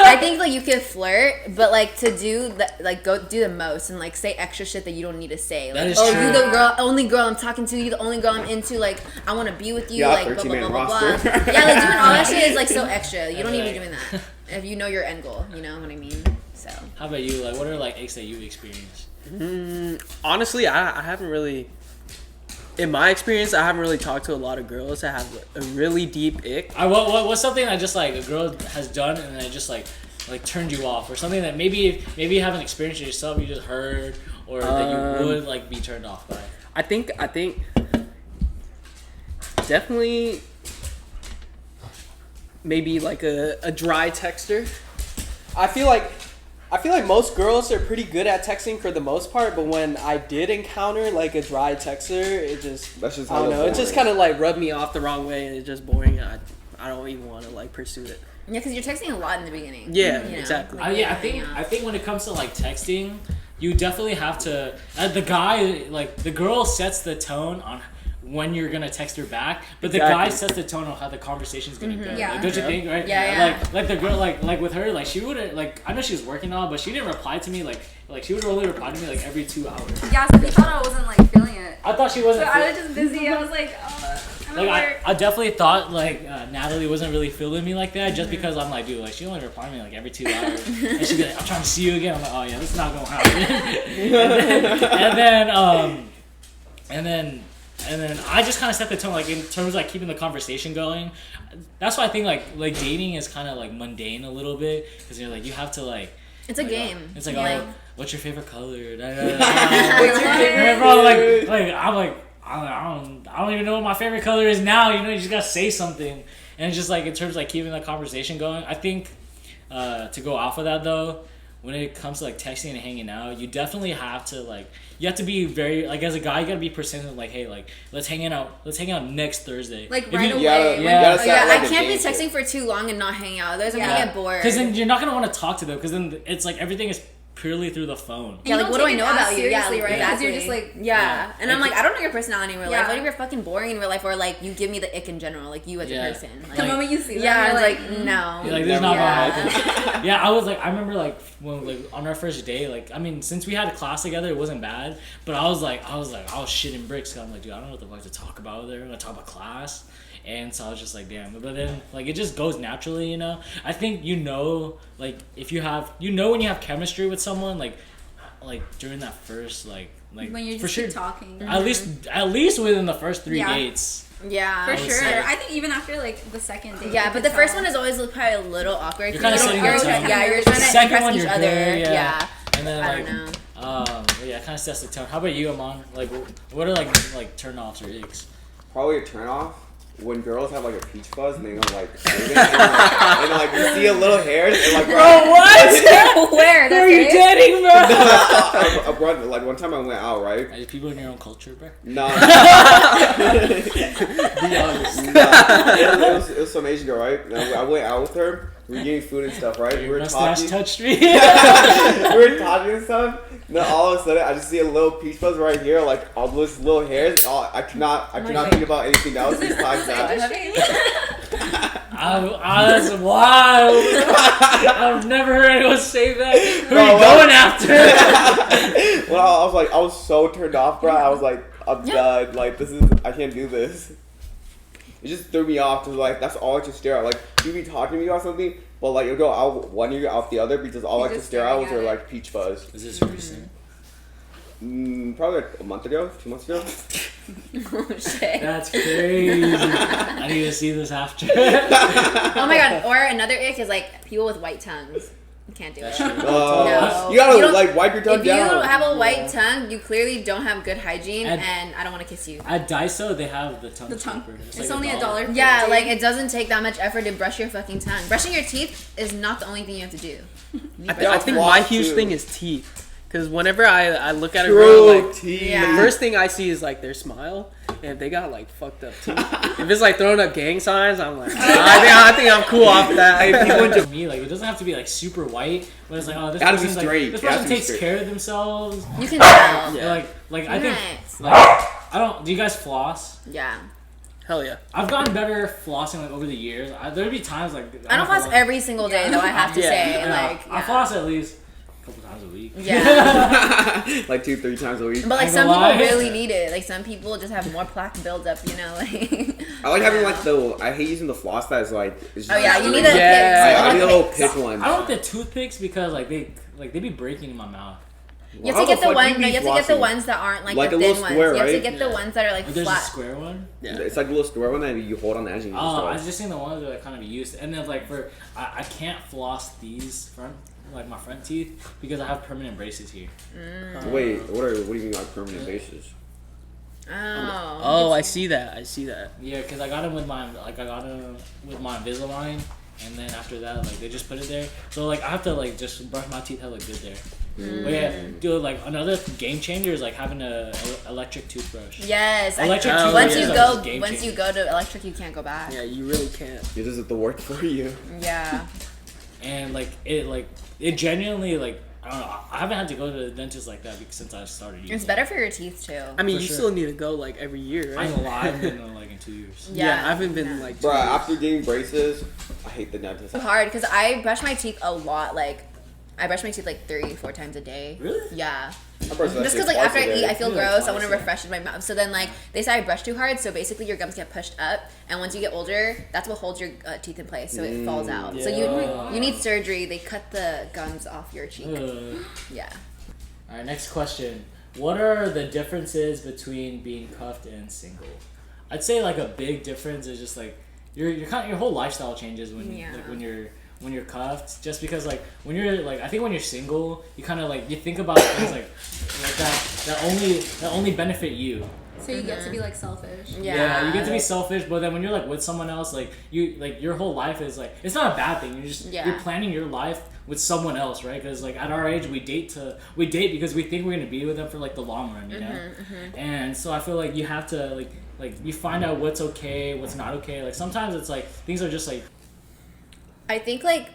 I think like you can flirt, but like to do like go do the most and like say extra shit that you don't need to say. Like, That is oh, true. you the only girl I'm talking to. You the only girl I'm into. Like I want to be with you. Yeah, Like blah blah 13-man blah blah blah. roster. Yeah, like doing all that shit is like so extra. You don't need to be Right. doing that if you know your end goal. You know what I mean? So How about you? Like, what are like icks that you've experienced? Honestly, I haven't really. In my experience, I haven't really talked to a lot of girls that have a really deep ick. What's something that just like a girl has done and then it just like turned you off, or something that maybe you haven't experienced it yourself, you just heard, or that you would like be turned off by? I think definitely maybe like a dry texter. I feel like most girls are pretty good at texting for the most part, but when I did encounter like a dry texter, it just That's just I don't hella know. It just boring. kind of like rubbed me off the wrong way, and it's just boring. I don't even want to like pursue it. yeah, because you're texting a lot in the beginning. Yeah, you know, exactly. like, I hanging out. think when it comes to like texting, you definitely have to. The guy, like the girl, sets the tone on when you're gonna text her back, but the guy Exactly. sets the tone on how the conversation's gonna go. Yeah. Like, don't you think, right? Yeah, yeah. Like the girl, like with her, like she wouldn't like. I know she was working on, but she didn't reply to me like she would only reply to me like every 2 hours. Yeah, so he thought I wasn't like feeling it. I thought she So wasn't. I was just busy. I was like, I'm at Like work. I definitely thought like Natalie wasn't really feeling me like that, just because I'm like, dude, like she only replied to me like every 2 hours, and she'd be like, I'm trying to see you again. I'm like, oh yeah, this is not gonna happen. and then I just kind of set the tone, like in terms of like keeping the conversation going. That's why I think like dating is kind of like mundane a little bit, because you're like you have to like. It's a like, game. It's like, Like- oh, what's your favorite color? Da, da, da, da. What's your And bro, I don't even know what my favorite color is now. You know, you just gotta say something. And it's just like in terms of like keeping the conversation going. I think to go off of that though, when it comes to like texting and hanging out, you definitely have to like you have to be very like as a guy you gotta be persistent. Like, hey, like let's hang out next Thursday. Like If right you- away. Yeah. when- You gotta Oh, set, yeah, like, I a can't be date texting for too long and not hang out. Otherwise, I'm Yeah. gonna get bored. Because then you're not gonna want to talk to them. Because then it's like everything is purely through the phone. Yeah, You like don't what do I take it know as about you? Yeah, seriously, right? exactly. Because you're just like, yeah. And I'm like, I don't know your personality in real life. Yeah. What if you're fucking boring in real life, or like you give me the ick in general, like you as Yeah. a person? the Like, moment you see them, yeah, you're it's like, like no. You're like, this is not Yeah. gonna happen. Yeah, I was like, I remember like when like on our first day, like I mean, since we had a class together, it wasn't bad. But I was shitting bricks. Cause I'm like, dude, I don't know what the fuck to talk about there. I'm gonna talk about class. And so I was just like, damn. But then, like, it just goes naturally, you know? I think, like, if you have, when you have chemistry with someone, like during that first, like when you're for just sure, keep talking. at least within the first 3 Yeah. dates. Yeah. For would sure. say. I think even after like the second date. Yeah, you but could the first tell. one is always probably a little awkward. You're 'cause kinda you don't- setting your you're tone. trying- Yeah, you're trying to Second impress one, each you're other. good, yeah. Yeah. And then, I like, don't know. yeah, kind of sets the tone. How about you, Aman? Like, what are, like turn-offs or icks? Probably a turn off when girls have like a peach fuzz and they don't like, and like you see a little hair and like, Bro, what? Where? Who are you dating, bro? like one time I went out, right? Are you people in your own culture, bro? No. Be honest. It was some Asian girl, right? And I went out with her. We were getting food and stuff, right? We Your were mustache talking. touched me. We were talking and stuff. Then all of a sudden, I just see a little peach fuzz right here, like all those little hairs. I cannot think about anything else besides that. That's wild. I've never heard anyone say that. Who Bro, are you what? going after? Well, I was so turned off, bro. I was like, I'm done. Like, I can't do this. It just threw me off because, like, that's all I could stare at. Like, you'd be talking to me about something, but, like, you'll go out one ear, out the other because all I could stare at was her, like, peach fuzz. Is this recent? Probably like a month ago, 2 months ago. Oh shit. That's crazy. I need to see this after. Oh my god. Or another ick is like people with white tongues. You can't do it. true. No. You gotta, don't- like, wipe your tongue If you down. have a white tongue, you clearly don't have good hygiene, And- and I don't want to kiss you. At Daiso, they have the tongue. The tongue. scraper. It's like only $1. Yeah, like it doesn't take that much effort to brush your fucking tongue. Brushing your teeth is not the only thing you have to do. I think my huge too. thing is teeth. Because whenever I look at a True girl, like, teeth. Yeah. the first thing I see is like their smile. And if they got like fucked up teeth, if it's like throwing up gang signs, I'm like, I think I'm cool off that. To me, like, it doesn't have to be like super white, but it's like, oh, this Gotta be person's like, straight. this Gotta person be takes straight. care of themselves. You can tell. Yeah. Like I think, Nice. like, I don't. Do you guys floss? Yeah. Hell yeah. I've gotten better flossing like over the years. There'd be times like I don't floss every single day though. I have to Yeah. say, Yeah, like, I floss at least a couple times a week. Yeah. Like 2-3 times a week. But like Ain't some gonna people lie. really need it. Like some people just have more plaque buildup, you know. Like. I like having like I hate using the floss that is like. It's just Oh yeah, you need a Yeah. I need a little pick. pick one. I don't like the toothpicks because like they be breaking in my mouth. You How have to get the fuck one. you No, be you have to get the flossing? ones that aren't like Like the a thin little ones. square, You have to right? get the ones that are like Like, there's a flat. square one. Yeah. It's like a little square one that you hold on the edge and you Oh, I just was just seeing the ones that are kind of used, and then like I can't floss these front my front teeth because I have permanent braces here. Wait, what do you mean like permanent bases? Oh. Oh, I see that. I see that. Yeah, because I got them with my Invisalign, and then after that, like they just put it there. So like I have to like just brush my teeth hella good there. But yeah, dude, like another game changer is like having a electric toothbrush. Yes. Electric toothbrush Once is you a go, game once you changer. go to electric, you can't go back. Yeah, you really can't. It doesn't the work for you. Yeah. And like it genuinely like I don't know. I haven't had to go to the dentist like that since I started using It's it. better for your teeth too. I mean, For you sure. still need to go like every year, I right? ain't gonna lie, I haven't been like in 2 years. Yeah, I haven't been Yeah. like. Bro, 2 years. after getting braces, I hate the dentist. It's hard because I brush my teeth a lot. Like, I brush my teeth like 3-4 times a day. Really? Yeah. I brush that Just shit because like twice after a I day. eat, I feel Yeah, like gross. I want to twice, yeah. refresh my mouth. So then like they say I brush too hard. So basically your gums get pushed up, and once you get older, that's what holds your teeth in place. So it falls out. So Yeah. you need surgery. They cut the gums off your cheek. Ugh. Yeah. All right, next question. What are the differences between being cuffed and single? I'd say like a big difference is just like your whole lifestyle changes when Yeah. like, when you're cuffed. Just because like when you're like I think when you're single, you kind of like you think about things like that only benefit you. So you get to be like selfish. Yeah. You get to be selfish, but then when you're like with someone else, like you like your whole life is like it's not a bad thing. You're planning your life with someone else, right? Because like at our age, we date because we think we're gonna be with them for like the long run, you know. And so I feel like you have to like you find out what's okay, what's not okay. Like sometimes it's like things are just like I think like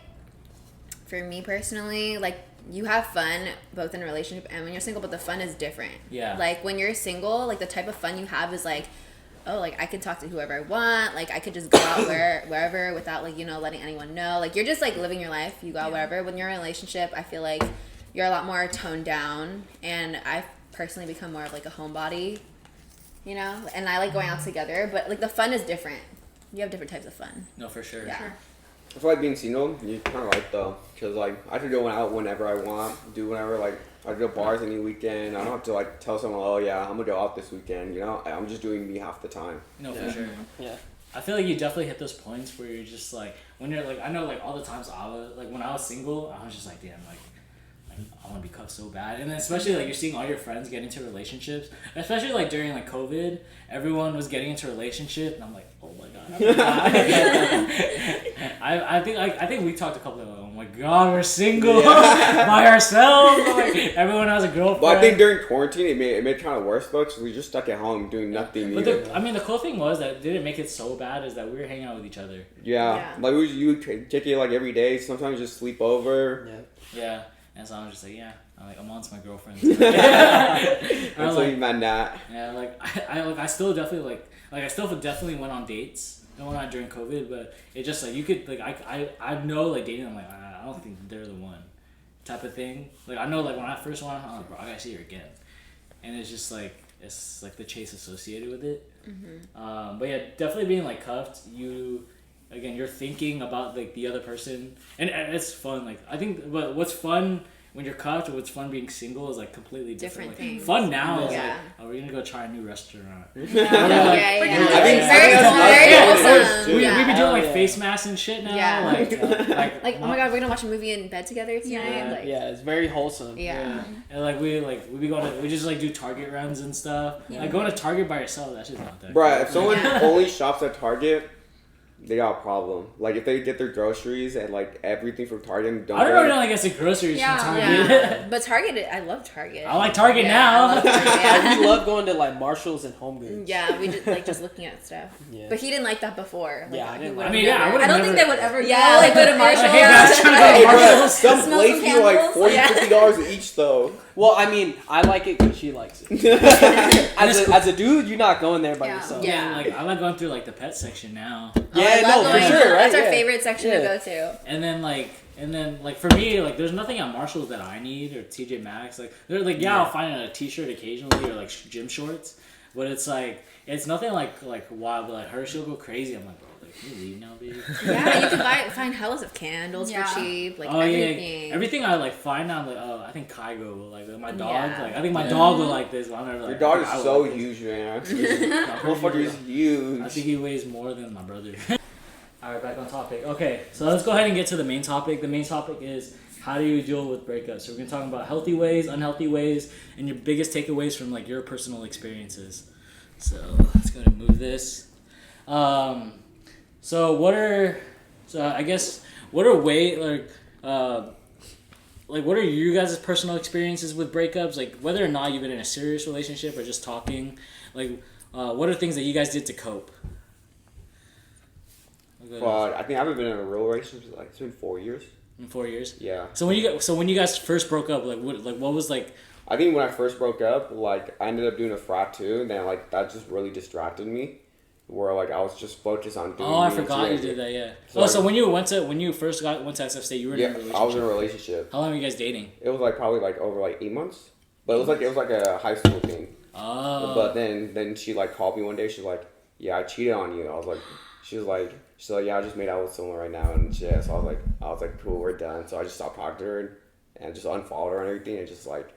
for me personally, like you have fun both in a relationship and when you're single, but the fun is different. Yeah. Like when you're single, like the type of fun you have is like, oh, like I can talk to whoever I want. Like I could just go out wherever without like, you know, letting anyone know. Like you're just like living your life. You go out wherever. When you're in a relationship, I feel like you're a lot more toned down. And I've personally become more of like a homebody, you know? And I like going out together, but like the fun is different. You have different types of fun. No, for sure. Yeah. I feel like being single, you're kind of right though, because like I can go out whenever I want, do whenever, like I go bars any weekend. I don't have to like tell someone, oh yeah, I'm gonna go out this weekend. You know, I'm just doing me half the time. No, for sure. Yeah. I feel like you definitely hit those points where you're just like, when you're like, I know like all the times I was like, when I was single, I was just like, damn, like I want to be cuffed so bad. And then especially like you're seeing all your friends get into relationships, especially like during like COVID, everyone was getting into relationships, and I'm like, oh my god, I'm gonna die. I think we talked a couple of them. Oh my god, we're single by ourselves. Like, everyone has a girlfriend. But I think during quarantine, it made it kind of worse though, because we just stuck at home doing nothing. But the cool thing was that didn't make it so bad is that we were hanging out with each other. Yeah. Like you would kick it like every day. Sometimes just sleep over. Yeah. And so I'm just like, I'm like, Aman's my girlfriend. That's what you meant, Nat. Yeah, like I still definitely I still definitely went on dates. I went on during COVID, but it just like you could like I know like dating. I'm like I don't think they're the one type of thing. Like I know like when I first went, I'm like, bro, I gotta see her again, and it's just like it's like the chase associated with it. Mm-hmm. But yeah, definitely being like cuffed, you're thinking about like the other person, and it's fun. Like I think, but what's fun when you're cuffed, or what's fun being single is like completely different. Like, things. fun now is like, oh, we're gonna go try a new restaurant. I think very wholesome. We be doing like face masks and shit now. Yeah. Like oh my god, we're gonna watch a movie in bed together tonight. Yeah. Like, It's very wholesome. Yeah. And like we be going to, we just like do Target runs and stuff. Like going to Target by yourself, that's just not that. Bruh, if someone only shops at Target, they got a problem. Like if they get their groceries and like everything from Target, I don't really know. I guess the groceries from Target. Yeah. But Target, I love Target. I like Target now. I love Target, We love going to like Marshalls and Home Goods. Yeah, we just looking at stuff. Yeah. But he didn't like that before. Like, I didn't. I mean, I would. I don't think they would ever. Yeah, like go to Marshalls. Hey guys, trying to go to Marshalls. Some Smell place some you like candles. $40-$50 each though. Well, I mean, I like it because she likes it. as a dude, you're not going there by yourself. Yeah. Like I like going through like the pet section now. Yeah, I love for going- sure, right? That's our favorite section to go to. And then like for me, like there's nothing at Marshalls that I need or TJ Maxx. Like they're like I'll find a t-shirt occasionally or like gym shorts, but it's like it's nothing like wild. But like her, she'll go crazy. I'm like, bro, like can you leave now, baby? Yeah, you can find hellas of candles for cheap. Like everything. Yeah. Everything I like find now, I'm like, oh, I think Kygo will like my dog. Yeah. Like I think my dog will like this. But I'm never like Your dog is I would so like this. huge, man. Motherfucker Motherfucker is huge. I think he weighs more than my brother. Alright, back on topic. Okay, so let's go ahead and get to the main topic. The main topic is how do you deal with breakups? So we're gonna talk about healthy ways, unhealthy ways, and your biggest takeaways from like your personal experiences. So let's go ahead and move this. What are you guys' personal experiences with breakups? Like whether or not you've been in a serious relationship or just talking. Like what are things that you guys did to cope? But I think I haven't been in a real relationship like it's been 4 years. In 4 years. Yeah. So when you guys first broke up, what was like? I think when I first broke up, like I ended up doing a frat too, and then like that just really distracted me. Where like I was just focused on doing. Oh, I forgot you did that. Yeah. So when you first went to SF State, you were in a relationship. I was in a relationship. How long were you guys dating? It was like probably like over like 8 months, but it was like a high school thing. Oh. But then she like called me one day. She's like, "Yeah, I cheated on you." I was like, she's like, "Yeah, I just made out with someone right now," and shit. So I was like, "Cool, we're done." So I just stopped talking to her and just unfollowed her and everything. And just like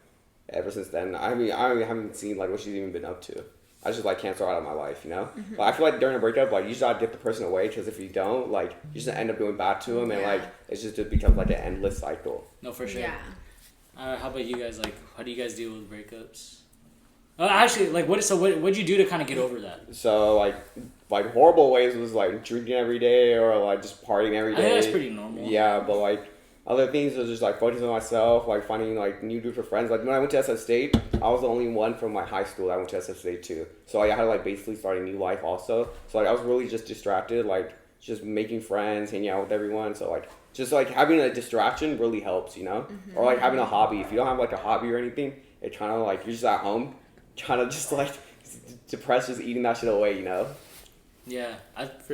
ever since then, I haven't seen like what she's even been up to. I just like cancel her out of my life, you know. Mm-hmm. But I feel like during a breakup, like you just gotta get the person away because if you don't, like you just end up doing bad to them, and like it becomes like an endless cycle. No, for sure. Yeah. How about you guys? Like, how do you guys deal with breakups? Actually, like, what'd you do to kind of get over that? So like horrible ways was like drinking every day or like just partying every day. I think that's pretty normal. Yeah, but like other things was just like focusing on myself, like finding like new groups of friends. Like when I went to SF State, I was the only one from my high school that went to SF State too. So like, I had to like basically start a new life also. So like I was really just distracted, like just making friends, hanging out with everyone. So like just like having a distraction really helps, you know, or like having a hobby. If you don't have like a hobby or anything, it kind of like you're just at home, trying to just like depressed, just eating that shit away, you know. Yeah,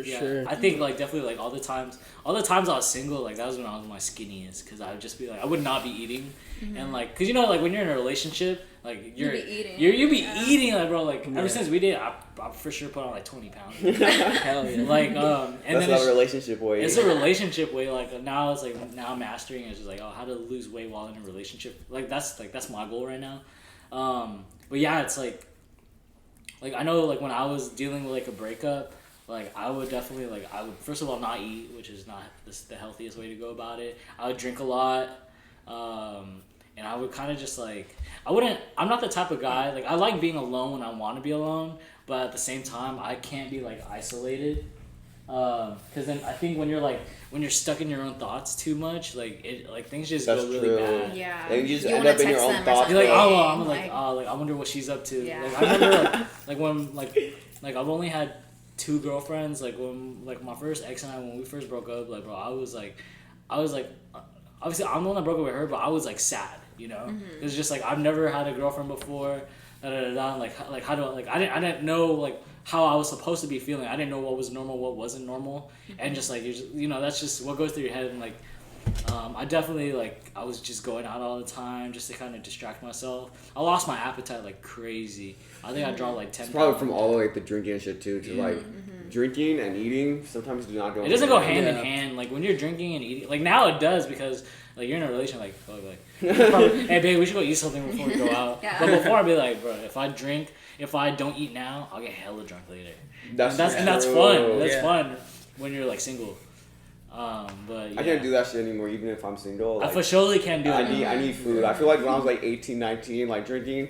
sure. I think like definitely like all the times I was single, like that was when I was my skinniest, because I would just be like I would not be eating, and like because you know like when you're in a relationship, like you be eating like bro, like ever since we did, I for sure put on like 20 pounds. Hell yeah. Like and that's then not a relationship way. It's a relationship way. Like now it's like now mastering is just like how to lose weight while in a relationship. Like that's my goal right now. But yeah, it's like I know like when I was dealing with like a breakup. Like, I would definitely, like, I would, first of all, not eat, which is not the healthiest way to go about it. I would drink a lot, and I would kind of just, like, I'm not the type of guy, like, I like being alone when I want to be alone, but at the same time, I can't be, like, isolated, because then I think when you're stuck in your own thoughts too much, like, things just That's go really true. bad. Yeah. And you just You end wanna up in your text own them or thoughts. You're like, something. oh, I'm like, I wonder what she's up to. Yeah. Like, I remember, like when, like, I've only had 2 girlfriends, like when like my first ex and I, when we first broke up, like bro, I was like obviously I'm the one that broke up with her, but I was like sad, you know. It was just like I've never had a girlfriend before, like how do I didn't know like how I was supposed to be feeling. I didn't know what was normal, what wasn't normal, and just like you know that's just what goes through your head. And like I definitely like I was just going out all the time just to kind of distract myself. I lost my appetite like crazy. I think I dropped like 10 It's probably pounds. from all the way the drinking and shit too. To like drinking and eating sometimes do not go. It doesn't go hand in Yeah. hand. Like when you're drinking and eating, like now it does because like you're in a relationship. Like, fuck, like probably, hey babe, we should go eat something before we go out. Yeah. But before I'd be like, bro, if I don't eat now, I'll get hella drunk later. That's And that's true. fun. That's Yeah. fun when you're like single. But yeah. I can't do that shit anymore, even if I'm single. I Like, for surely can't do it. I need food. I feel like when I was like 18, 19, like drinking,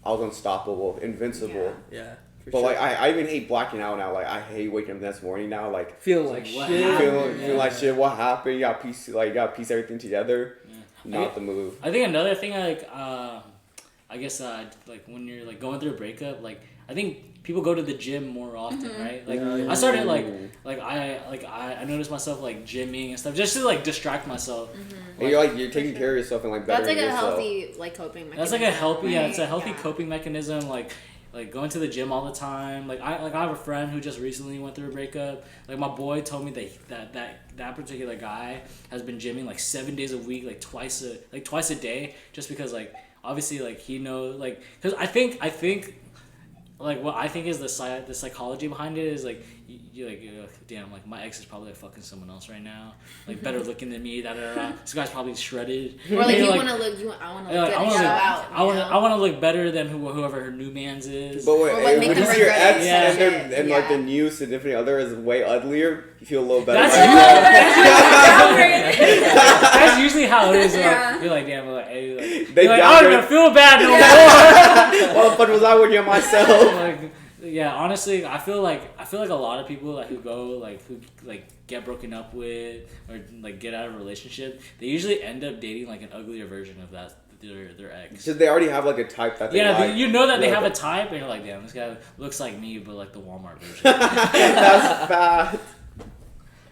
I was unstoppable, invincible. Yeah. For But sure. like I even hate blacking out now. Like I hate waking up the next morning now. Like feeling like What shit. happened? feeling like shit. What happened? You got to piece everything together. Not the move. I think another thing like I guess like when you're like going through a breakup, like I think people go to the gym more often, right? Like I started like I noticed myself like gymming and stuff just to like distract myself. And you're taking care of yourself and like That's bettering like a yourself. healthy like coping mechanism. That's like a healthy, yeah, it's a right? healthy Yeah. coping mechanism. Like going to the gym all the time. Like I have a friend who just recently went through a breakup. Like my boy told me that particular guy has been gymming like 7 days a week, like twice a day, just because like obviously like he knows like because I think like what I think is the psychology behind it is like you're like damn, like my ex is probably like fucking someone else right now, like better looking than me. This guy's probably shredded. Or like And you you're want to look, I want to yeah, look like, good and show out. I want to look better than whoever her new man's is. But wait, Or, like, make when them you see your regret ex it. and, Yeah. and like the new significant other is way uglier, you feel a little better. That's Like, That's usually how it is. Like, Yeah. you're like, damn, like, hey, like, They you're like I don't even downgrade- feel bad no more. what the fuck was I working on myself? Like, yeah, honestly, I feel like a lot of people like who get broken up with or like get out of a relationship, they usually end up dating like an uglier version of their ex. Because they already have like a type that they Yeah, like. you know that they Yeah. have a type, and you're like, damn, this guy looks like me, but like the Walmart version. That's bad.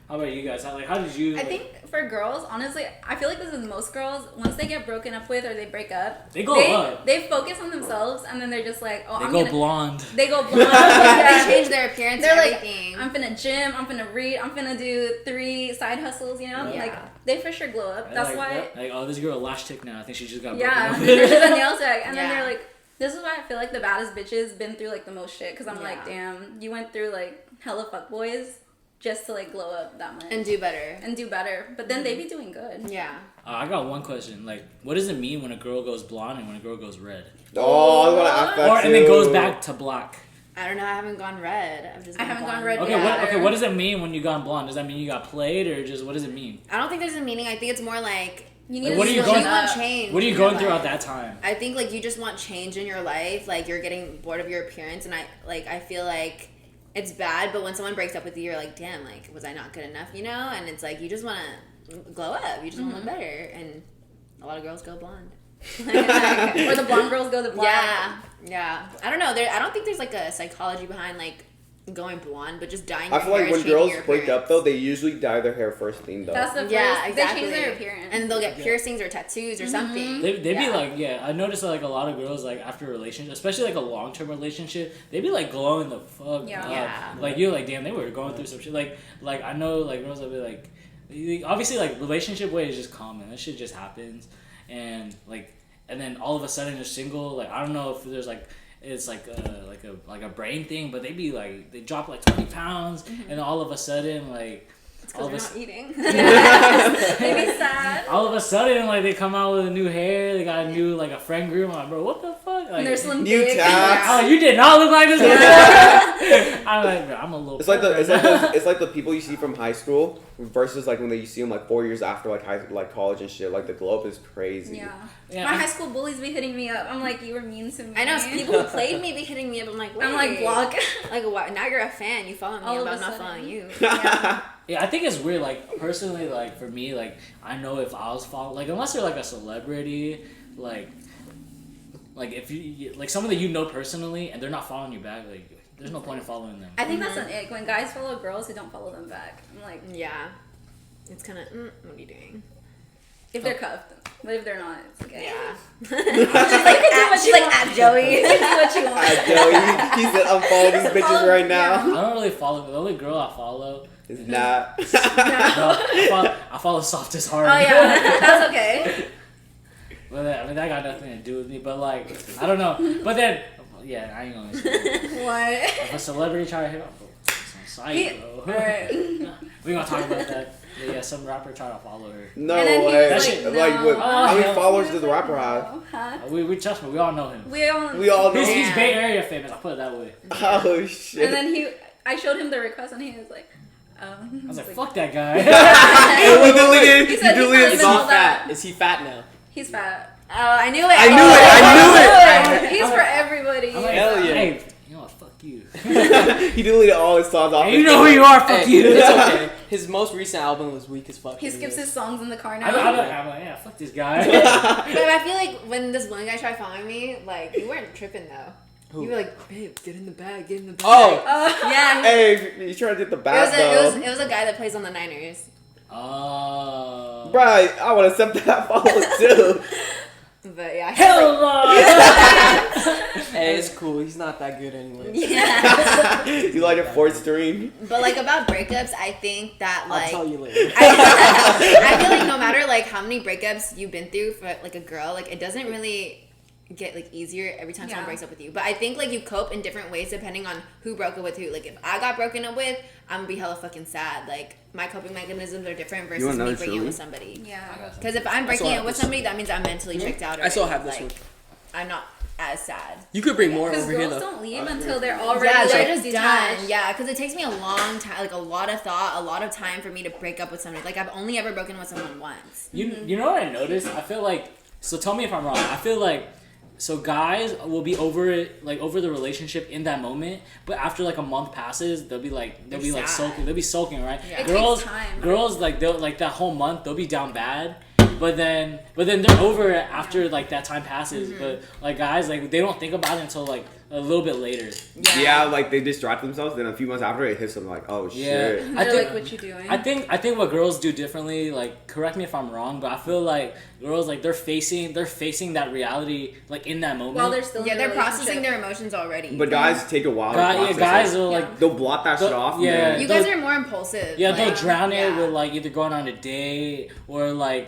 How about you guys? How did you? I think for girls, honestly, I feel like this is most girls. Once they get broken up with or they break up, They go up. They focus on themselves, and then they're just like, oh, they I'm go gonna. blonde. They go blonde. They Yeah. change their appearance They're and like, everything. I'm finna gym, I'm finna read, I'm finna do 3 side hustles, you know? Yeah. Like, they for sure glow up. That's like, why. Like, oh, this girl lash tick now. I think she just got Yeah, broken they're up. just a nail tech. And then Yeah. they're like, this is why I feel like the baddest bitches been through like the most shit. Because I'm Yeah. like, damn, you went through like hella fuckboys just to like glow up that much. and do better. And do better. But then they be doing good. Yeah. I got one question. Like, what does it mean when a girl goes blonde and when a girl goes red? Oh, I was gonna ask that Or too. and then goes back to black. I don't know. I haven't gone red. I've just. I haven't gone blonde. red Okay, Yeah. what does it mean when you gone blonde? Does that mean you got played, or just what does it mean? I don't think there's a meaning. I think it's more like You Like, need what to are you switch going- it want up. change. What are you in your going through life. at that time? I think like you just want change in your life. Like you're getting bored of your appearance, and I feel like it's bad. But when someone breaks up with you, you're like, damn, like was I not good enough? You know? And it's like you just want to glow up. You just want to look better. And a lot of girls go blonde. Or the blonde girls go the blonde. Yeah. I don't know. I don't think there's like a psychology behind like going blonde, but just dyeing I your feel like hair when is changing girls your break up appearance. though, they usually dye their hair first thing though. That's the first. Yeah, exactly. They change their appearance. And they'll get piercings or tattoos or something. They be Yeah. like, I noticed that, like, a lot of girls, like, after a relationship, especially, like, a long-term relationship, they be, like, glowing the fuck Yeah. up. Yeah. Like, you're like, damn, they were going through some shit. Like, I know, like, girls will be, like, obviously, like, relationship way is just common. That shit just happens. And, like, and then all of a sudden you're single. Like, I don't know if there's, like, it's like a brain thing, but they be, like, they drop, like, 20 pounds, and all of a sudden, like, It's all because of they're a not eating. They be sad. all of a sudden, like, they come out with a new hair, they got a new, like, a friend group. I'm like, bro, what the fuck? Like, And they're slim New thick. tats. oh, you did not look like this before. I'm like, bro, I'm a little. It's like fuck right now. it's like the people you see from high school versus like when you see them like 4 years after like college and shit. Like the glow up is crazy. Yeah. Yeah, My I'm- high school bullies be hitting me up. I'm like, you were mean to me. I know people who played me be hitting me up. I'm like, wait. I'm like, block. Like, what? Now you're a fan. You follow me. All I'm of about a not sudden. following you. Yeah. Yeah, I think it's weird. Like, personally, like, for me, like, I know if I was following, like, unless they're, like, a celebrity, like if you, like, someone that you know personally and they're not following you back, like, there's no point in following them. I think that's an ick when guys follow girls who don't follow them back. I'm like, Yeah. It's kind of, what are you doing? if they're cuffed, but if they're not, it's okay. Yeah. She's like, She's like, at Joey. do what you want. Joey, he said unfollow these bitches right I now. don't really follow, the only girl I follow, It's not. no, I follow Softest Heart. Oh yeah, that's okay. But I mean, that got nothing to do with me. But like, I don't know. But then, yeah, I ain't gonna say What? if a celebrity try to hit up, some site, bro. Alright. We gonna talk about that. But yeah, some rapper tried to follow her. No And then he way. was like, Like, no. what, Oh, how many hell. followers does the rapper have? Huh? We trust me. We all know him. We all. We all know. He's Yeah. Bay Area famous. I'll put it that way. Oh shit. And then I showed him the request, and he was like, I was like, fuck that guy. And we deleted. He You said he's deleted not He's even not all that. fat. Is he fat now? He's fat. Oh, I knew it. I knew it. He's for everybody. I'm like, Hell yeah. hey, you know what? Fuck you. He deleted all his songs off. Hey, you know who you are. Fuck Hey, you. it's okay. His most recent album was weak as fuck. He skips anyways. his songs in the car now. I'm like, yeah, fuck this guy. But I feel like when this one guy tried following me, like, you weren't tripping though. Who? You were like, babe, get in the bag, get in the bag. Oh, Yeah. Hey, you trying to get the bag though. It was a guy that plays on the Niners. Bruh, I would accept that follow too. But yeah. Hell no. hey, it's cool. He's not that good anyway. Yeah. You like a fourth string? But like about breakups, I think that I'll like tell you later. I feel like no matter like how many breakups you've been through for like a girl, like it doesn't really get like easier every time someone Yeah. breaks up with you. But I think like you cope in different ways depending on who broke up with who. Like if I got broken up with, I'm gonna be hella fucking sad. Like my coping mechanisms are different versus want me another breaking up chili? with somebody. Yeah. Because if I'm I still breaking have up with this somebody, that means I'm mentally checked out. I still already. have this Like, one. I'm not as sad. You could bring more Because over here girls though. don't leave until they're already Yeah, they're like, just detached. done. Yeah, because it takes me a long time, like a lot of thought, a lot of time for me to break up with somebody. Like I've only ever broken with someone once. You know what I noticed? I feel like, so tell me if I'm wrong. I feel like, so guys will be over it, like over the relationship in that moment, but after like a month passes, they'll be like They're like sad. sulking. They'll be sulking, right? Yeah. It Girls, takes time. girls like they'll like that whole month they'll be down bad, but then they're over it after like that time passes. But like guys, like they don't think about it until like a little bit later. Yeah, like they distract themselves. Then a few months after, it hits them like, oh Yeah. shit. I They're think- like, what you doing? I think what girls do differently, like correct me if I'm wrong, but I feel like girls like they're facing that reality like in that moment. While they're still in Yeah, the they're relationship. processing their emotions already. But guys take a while. to yeah, process guys it. will like Yeah. They'll blot that shit off. Yeah. Yeah. you guys they'll- are more impulsive. Yeah, like, they'll drown it yeah. with like either going on a date or like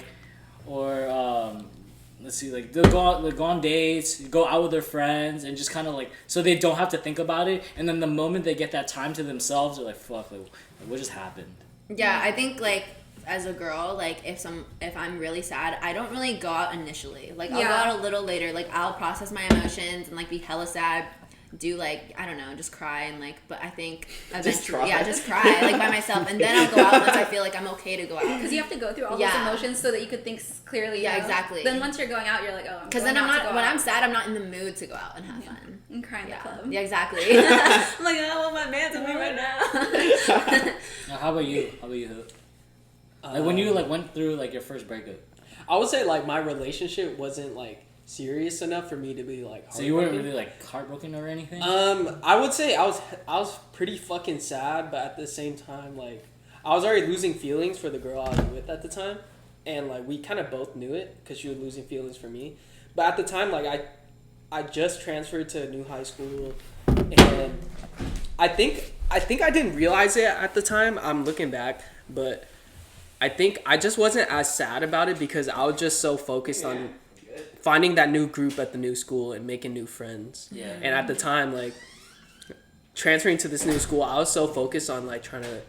let's see, like they'll go on dates, go out with their friends, and just kind of like so they don't have to think about it. And then the moment they get that time to themselves, they're like, "Fuck, like, what just happened?" Yeah, I think like as a girl, like if I'm really sad, I don't really go out initially. Like I'll go Yeah. out a little later. Like I'll process my emotions and like be hella sad. Do like I don't know, just cry and like. But I think eventually, cry. just cry like by myself, and then I'll go out once I feel like I'm okay to go out. Because you have to go through all Yeah. those emotions so that you could think clearly. Yeah, you know? exactly. Then once you're going out, you're like, oh, Because then I'm going out to not go when out. I'm sad, I'm not in the mood to go out and have fun. and cry in Yeah, the club. yeah, exactly. I'm like, I want my man to me right now. Now, how about you? Hill? Like when you like went through like your first breakup. I would say like my relationship wasn't like serious enough for me to be like. So you weren't really like heartbroken or anything? I would say I was pretty fucking sad, but at the same time, like, I was already losing feelings for the girl I was with at the time, and like we kind of both knew it because she was losing feelings for me. But at the time, like I just transferred to a new high school, and I think I didn't realize it at the time. I'm looking back, but I think I just wasn't as sad about it because I was just so focused on finding that new group at the new school and making new friends. Yeah. And at the time, like, transferring to this new school, I was so focused on like trying to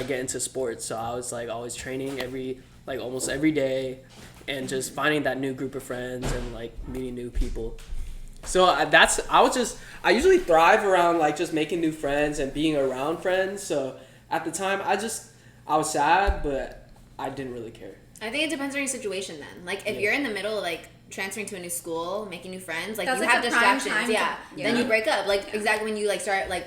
get into sports. So I was like always training almost every day, and just finding that new group of friends and like meeting new people. So I usually thrive around like just making new friends and being around friends. So at the time, I was sad, but I didn't really care. I think it depends on your situation then. Like, if you're in the middle of, like, transferring to a new school, making new friends, like, That's you like have the prime distractions. time Yeah. to- Then you break up. Like, exactly when you, like, start, like,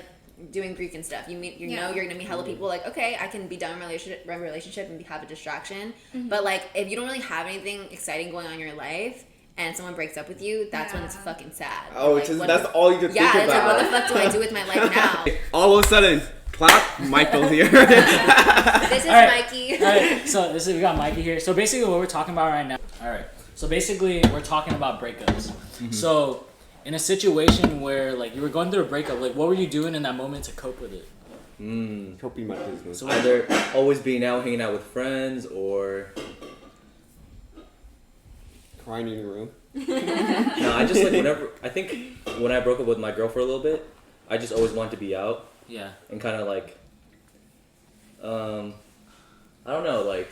doing Greek and stuff. You know you're going to meet hella people. Like, okay, I can be done in a relationship and have a distraction. But, like, if you don't really have anything exciting going on in your life and someone breaks up with you, that's when it's fucking sad. Oh, like, that's all you can think Yeah, it's like, about. what the fuck do I do with my life now? All of a sudden, clap, Michael's here. This is All right. Mikey. All right, so we got Mikey here. So basically, what we're talking about right now. All right. So basically, we're talking about breakups. Mm-hmm. So, in a situation where like you were going through a breakup, like what were you doing in that moment to cope with it? Coping mechanisms. So Either always being out hanging out with friends or Crying in your room. no, I just like I think when I broke up with my girl for a little bit, I just always wanted to be out yeah. and kind of like I don't know, like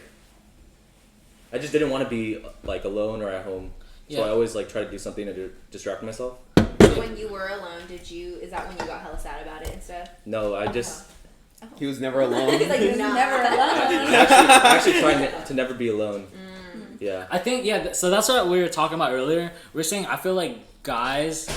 I just didn't want to be like alone or at home. So Yeah. I always like try to do something to distract myself. When you were alone, is that when you got hella sad about it and stuff? No, I just He was never alone. He's like, you're No. never alone. actually trying to never be alone. Yeah. I think so that's what we were talking about earlier. We were saying I feel like guys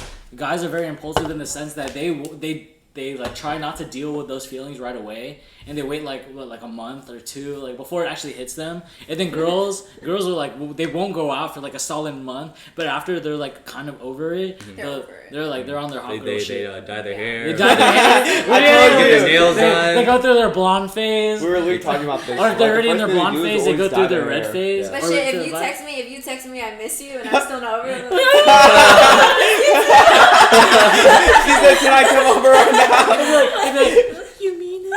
are very impulsive in the sense that they like try not to deal with those feelings right away, and they wait like a month or two like before it actually hits them. And then girls are like they won't go out for like a solid month, but after they're like kind of over it, they're on their hot girl They shit. dye their hair. They dye their hair. Get their nails done. They go through their blonde phase. We were literally talking about this. Or if they're already in their the first blonde thing phase, do they is go always through dye their their red hair. phase. But Or shit, to if you the- text me, I miss you, and I'm still not over it. She said, "Can I come over right now?" You mean it?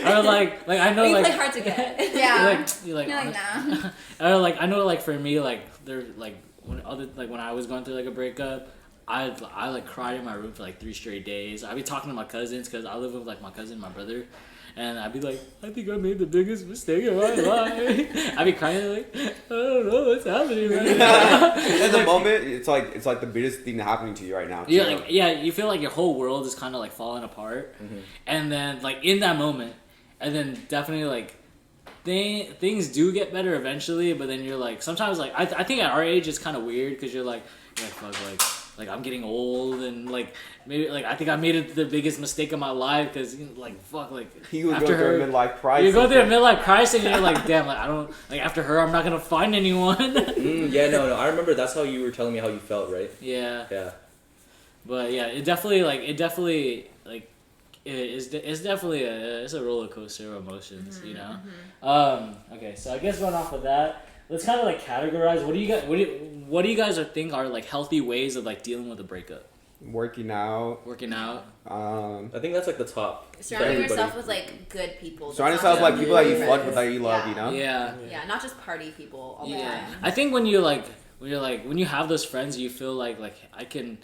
Or like I know You like play hard to get. Yeah. you're like You're like, nah. or like I know like for me like they're like when I was going through like a breakup, I like cried in my room for like 3 straight days. I'd be talking to my cousins because I live with like my cousin and my brother, and I'd be like, I think I made the biggest mistake of my life. I'd be crying like, I don't know what's happening right now. In the moment, it's like the biggest thing happening to you right now. Yeah, too. like, yeah, you feel like your whole world is kind of like falling apart, and then like in that moment, and then definitely like things do get better eventually, but then you're like sometimes like I think at our age it's kind of weird because you're like fuck like I'm getting old and like maybe like I think I made it the biggest mistake of my life because like fuck like You would go after through her a midlife crisis. you go through a midlife crisis and you're like damn like I don't like after her I'm not gonna find anyone. Yeah, no. I remember that's how you were telling me how you felt, right? Yeah. Yeah. But yeah, it's definitely it's a roller coaster of emotions, you know. Okay, so I guess going off of that, let's kind of like categorize. What do you guys think are like healthy ways of like dealing with a breakup? Working out. Working out. I think that's like the top. for Surrounding everybody. yourself with like good people. Surrounding That's yourself not with like people that you friends. fuck with, that you love, Yeah. you know. Yeah. Yeah, not just party people all the Yeah. time. I think when you have those friends, you feel like I can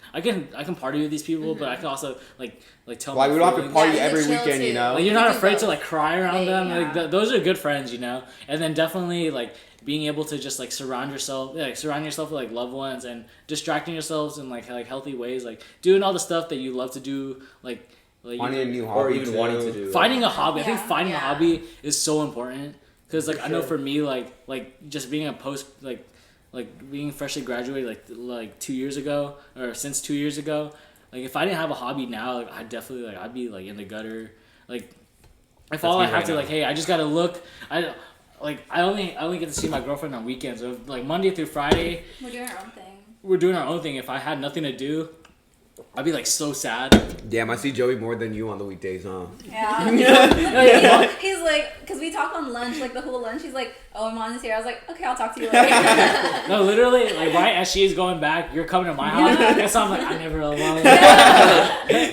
party with these people, but I can also like tell. Like my we don't have to feelings. party Yeah, you every can chill weekend, you too. know. Like, you're You not can do afraid to both. like cry around Yeah, them. yeah. Like those are good friends, you know. And then definitely like being able to just like surround yourself with like loved ones and distracting yourselves in like healthy ways, like doing all the stuff that you love to do, like Finding a new Or hobby even too. wanting to do. finding a hobby. I think Yeah. finding a Yeah. hobby is so important because like For I know sure. for me like just being a post like being freshly graduated like 2 years ago or since 2 years ago, like if I didn't have a hobby now, like I'd definitely like I'd be like in the gutter. Like if all I me have right to now. like hey I just gotta look like I only get to see my girlfriend on weekends. So, like Monday through Friday, We're doing our own thing. we're doing our own thing. If I had nothing to do, I'd be like so sad. Damn, I see Joey more than you on the weekdays, huh? Yeah. He's like, because we talk on lunch, like the whole lunch. He's like, oh, Aman is here. I was like, okay, I'll talk to you later. No, literally, like right as she's going back, you're coming to my house. And so I'm like, I'm never alone.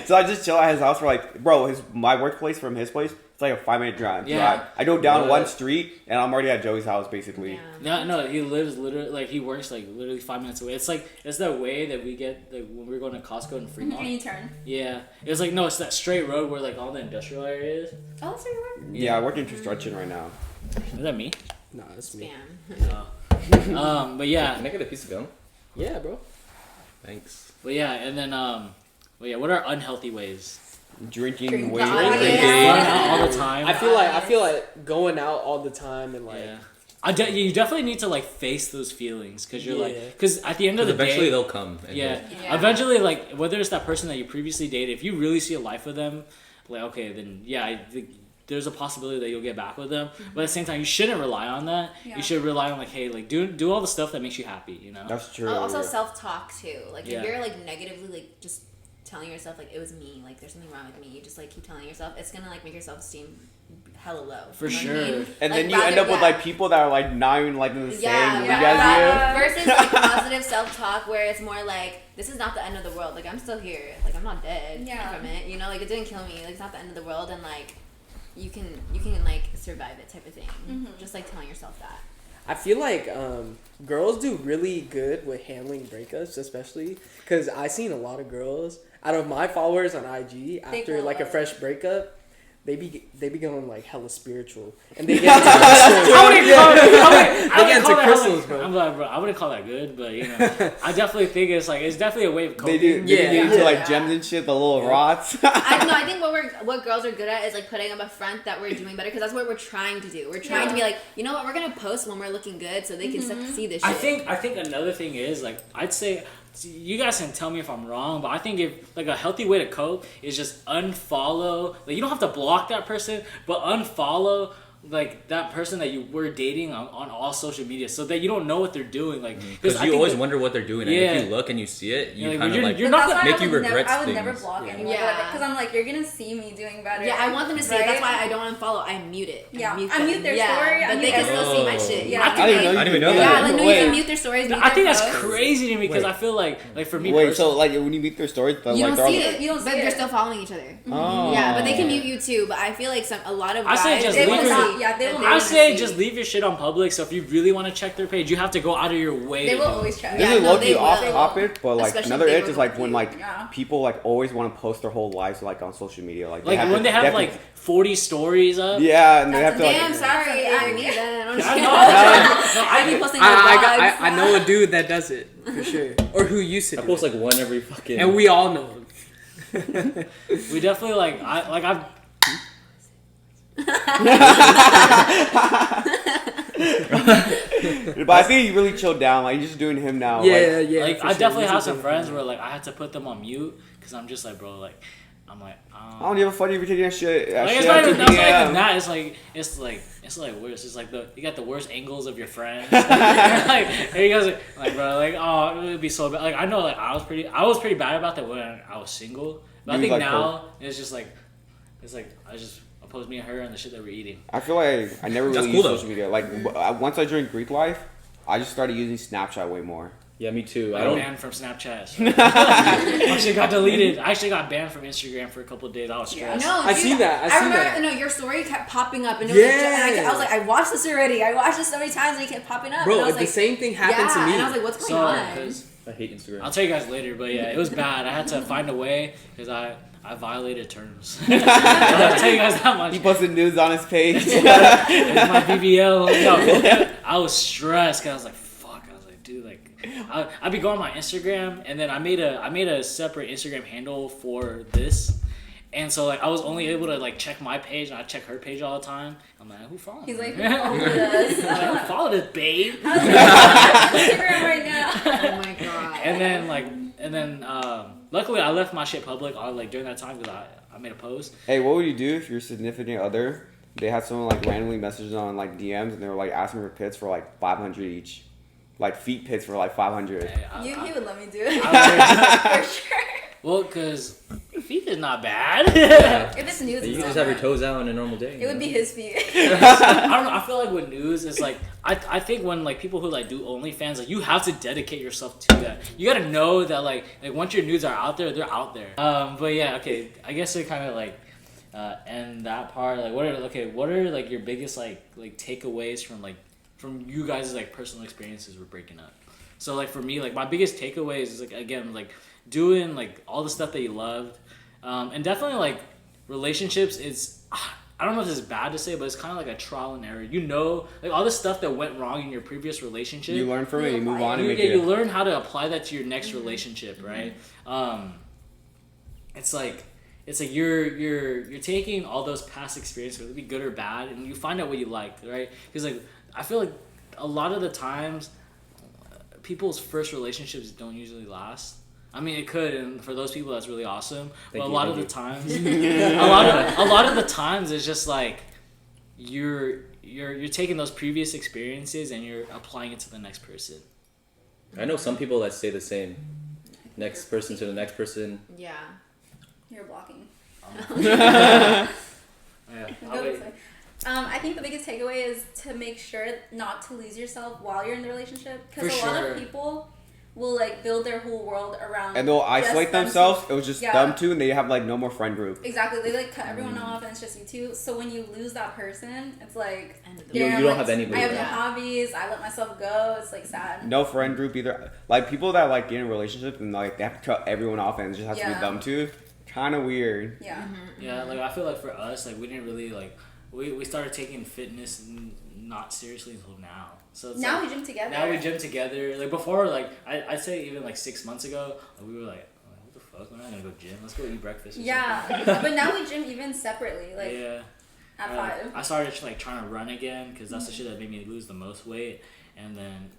So I just chill at his house for like, bro, my workplace from his place, it's like a 5-minute drive. Yeah. I go down one street and I'm already at Joey's house basically. No, he lives literally like he works like literally 5 minutes away. It's like it's that way that we get like when we're going to Costco in Fremont. And you turn. Yeah, it's like no, it's that straight road where like all the industrial area is. Oh, that's where you work? Yeah, I work in construction right now. Is that me? No, that's me. Oh. But yeah, Can I get a piece of gum? Yeah, bro. Thanks. but yeah, and then but yeah, what are unhealthy ways? Drinking way God, more. yeah. Going out all the time. I feel like going out all the time and like Yeah. You definitely need to like face those feelings because you're like Yeah. because at the end of the Eventually day, they'll come. And yeah, Yeah. eventually like whether it's that person that you previously dated, if you really see a life with them, like okay, then yeah, I think there's a possibility that you'll get back with them. But at the same time, you shouldn't rely on that. Yeah. You should rely on like hey, like do all the stuff that makes you happy, you know. That's true. Oh, also self-talk too. Like Yeah. if you're like negatively like just telling yourself like it was me, like there's something wrong with me, you just like keep telling yourself, it's gonna like make your self-esteem hella low. For You know what I sure. mean? And Like, then you rather- end up with yeah. like people that are like not even like in the same league as yeah. Versus like positive self-talk where it's more like this is not the end of the world. Like I'm still here. Like I'm not dead Yeah. from it. You know, like it didn't kill me. Like it's not the end of the world, and like you can like survive it type of thing. Just like telling yourself that. I feel like girls do really good with handling breakups, especially because I seen a lot of girls out of my followers on IG after go like a up. fresh breakup. They be going like hella spiritual, and they get into crystals. I wouldn't call They get it, into crystals, bro. I'm like, bro, I wouldn't call that good, but you know, I definitely think it's definitely a way of coping. They do. They Yeah. get into like Yeah. gems and shit, the little rots. I think what girls are good at is like putting up a front that we're doing better because that's what we're trying to do. We're trying to be like, you know what, we're gonna post when we're looking good so they can see this shit. I think another thing is like I'd say you guys can tell me if I'm wrong, but I think if like a healthy way to cope is just unfollow. Like you don't have to block that person, but unfollow like that person that you were dating on all social media, so that you don't know what they're doing. Like Because I you think always that- wonder what they're doing, Yeah. and if you look and you see it, you Yeah, like, kind of you're- like you're not That's why make I you would regret I would things. never block Yeah. anyone. Yeah. Because I'm like, you're gonna see me doing better. Yeah, I want them to see it. Right? That's why I don't unfollow. I mute it. Yeah. mute I them. mute their yeah, story, I but mute they can still see my everything. shit. Yeah. Yeah, I I didn't know you I didn't could even do know Yeah, that. like no, you Wait. can mute their stories. Mute I think their that's posts. crazy to me because Wait. I feel like for me Wait, personally, so like when you meet their stories, but You like don't they're see all- it. You don't but see they're it. still following each other. Oh. Yeah, but they can mute you too. But I feel like a lot of I guys say just They leave will your- not. Yeah, they will They I not. say see. just leave your shit on public. So if you really want to check their page, you have to go out of your way. They to will do it. always try. Yeah, This is no, low-key they off will. topic, but like Especially another if they edge is like when like Yeah. people like always want to post their whole lives like on social media, like Like when they have like 40 stories up. yeah, and they That's have to Damn, like sorry, I need that. I'm just I kidding. know. I be posting my vlogs. I know a dude that does it for sure, or who used to I do post it. like one every fucking. And we all know him. We definitely I've but I think he really chilled down. Like he's just doing him now. Yeah, like, yeah. like for I sure. definitely He's have a some big friends fan. where like I had to put them on mute because I'm just like bro like I'm like I don't give a fuck if you're taking that shit. like shit it's not out even, to that's not DM. even that. It's like worse. It's like you got the worst angles of your friends. Like, and you guys like bro like oh it would be so bad. Like I know like I was pretty bad about that when I was single. But I You think like now it's just like I post me and her and the shit that we're eating. I feel like I never That's really cool, used though. social media. Like once I joined Greek life, I just started using Snapchat way more. Yeah, me too. I I don't. banned from Snapchat. Actually got deleted. I actually got banned from Instagram for a couple of days. I was stressed. No, I dude, seen that. I seen remember, that. no, your story kept popping up, and it was like, and I was like, I watched this already. I watched this so many times, and it kept popping up. Bro, and I was the like, same thing happened yeah, to me. and I was like, what's So, going on? 'cause I hate Instagram. I'll tell you guys later, but yeah, it was bad. I had to find a way because I violated terms. I'll tell you guys that much. He posted news on his page. It was my BBL. No, I was stressed because I was like, fuck. I was like, dude, like, I'd be going on my Instagram, and then I made a separate Instagram handle for this. And so like I was only able to like check my page, and I check her page all the time. I'm like, who followed? He's me? like, oh, this. I'm like, who followed this babe? Instagram right now. Oh my god. And then luckily I left my shit public on like during that time because I made a post. Hey, what would you do if your significant other they had someone like randomly messages on like DMs, and they were like asking for pits for like 500 each, like feet pits for like 500. He would let me do it. For sure. Well, because feet is not bad. If it's news, You it's can just not have your bad. toes out on a normal day. It would be his feet. I don't know. I feel like with news, it's like I think when like people who like do OnlyFans, like you have to dedicate yourself to that. You gotta know that like once your nudes are out there, they're out there. But yeah, okay. I guess to kind of like end that part. Like, what are like your biggest like takeaways from you guys' like personal experiences with breaking up? So like for me, like my biggest takeaways is like again like doing like all the stuff that you loved, and definitely like relationships is. I don't know if this is bad to say, but it's kind of like a trial and error. You know, like all the stuff that went wrong in your previous relationship. You learn from it, you move on and make you it. learn how to apply that to your next relationship, right? It's like you're taking all those past experiences, whether it be good or bad, and you find out what you like, right? Because like I feel like a lot of the times, people's first relationships don't usually last. I mean, it could, and for those people, that's really awesome. But a lot of the times, a lot of the times, it's just like you're taking those previous experiences and you're applying it to the next person. I know some people that say the same. Next person to the next person. Yeah. You're blocking. Yeah. Go this way. I think the biggest takeaway is to make sure not to lose yourself while you're in the relationship, because a lot of people will like build their whole world around And they'll just isolate them themselves. two. It was just Yeah. them two, and they have like no more friend group. Exactly. They like cut everyone off, and it's just you two. So when you lose that person, it's like End of the You damn, don't like, have anybody I have no left. hobbies. I let myself go. It's like sad. No friend group either. Like people that like get in relationships and like they have to cut everyone off, and it just has to be Yeah. them two. Kind of weird. Yeah. Yeah, like I feel like for us, like we didn't really like we started taking fitness not seriously until now. So it's Now like, we gym together. Now we gym together. Like before, like I'd say even like 6 months ago, like, we were like, oh, what the fuck? We're not gonna go gym. Let's go eat breakfast. Or Yeah, something. but now we gym even separately. Like Yeah. at 5. I started like trying to run again because that's the shit that made me lose the most weight. And then,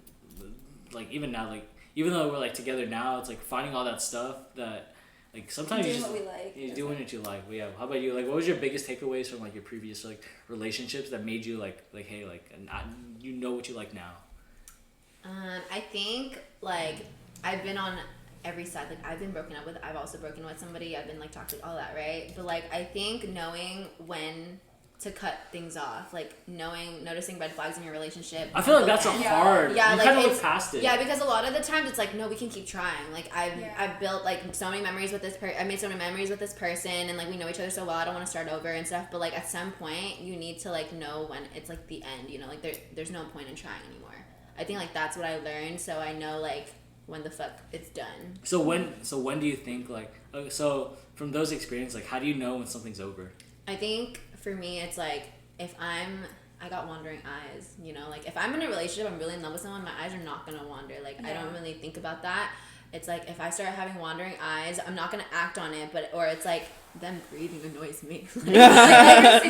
like even now, like even though we're like together now, it's like finding all that stuff that like sometimes Doing you just what we like. you're doing what you like. But yeah, how about you? Like, what was your biggest takeaways from like your previous like relationships that made you like hey like you know what you like now? I think like I've been on every side. Like I've been broken up with. I've also broken with somebody. I've been like toxic, all that, right? But like I think knowing when to cut things off, like noticing red flags in your relationship. I feel like that's hard. Yeah, you like kind of it's look past it. Yeah, because a lot of the times it's like no, we can keep trying. Like I've Yeah. I've built like so many memories with this I made so many memories with this person, and like we know each other so well. I don't want to start over and stuff. But like at some point, you need to like know when it's like the end. You know, like there's no point in trying anymore. I think like that's what I learned. So I know like when the fuck it's done. So when do you think like so from those experiences, like how do you know when something's over? I think for me, it's like if I got wandering eyes, you know, like if I'm in a relationship, I'm really in love with someone, my eyes are not gonna wander. Like I don't really think about that. It's like if I start having wandering eyes, I'm not gonna act on it, or it's like them breathing annoys me. Like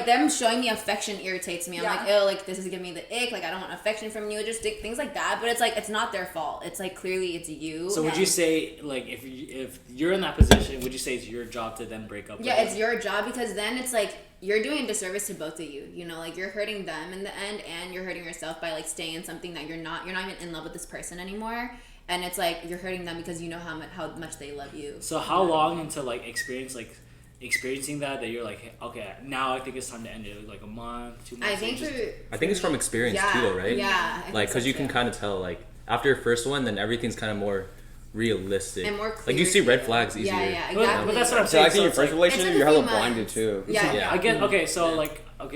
them showing me affection irritates me. I'm like, oh, like this is giving me the ick. Like I don't want affection from you. Just things like that. But it's like it's not their fault. It's like clearly it's you. So would you say like if you're in that position, would you say it's your job to then break up? Yeah, with it's them? your job because then it's like you're doing a disservice to both of you. You know, like you're hurting them in the end, and you're hurting yourself by like staying in something that you're not even in love with this person anymore. And it's like you're hurting them because you know how much they love you. So how long until like experiencing that you're like, hey, okay, now I think it's time to end it? Like a month, 2 months? I think I think it's from experience too, though, right? Yeah. Like, because you can kind of tell, like, after your first one, then everything's kind of more realistic. and more clear. Like, you see red flags easier. Yeah, But, exactly. but that's what I'm So saying. I think your it's first like, relationship, it's you're like a hella few months. blinded too. Yeah. Yeah. I get okay. So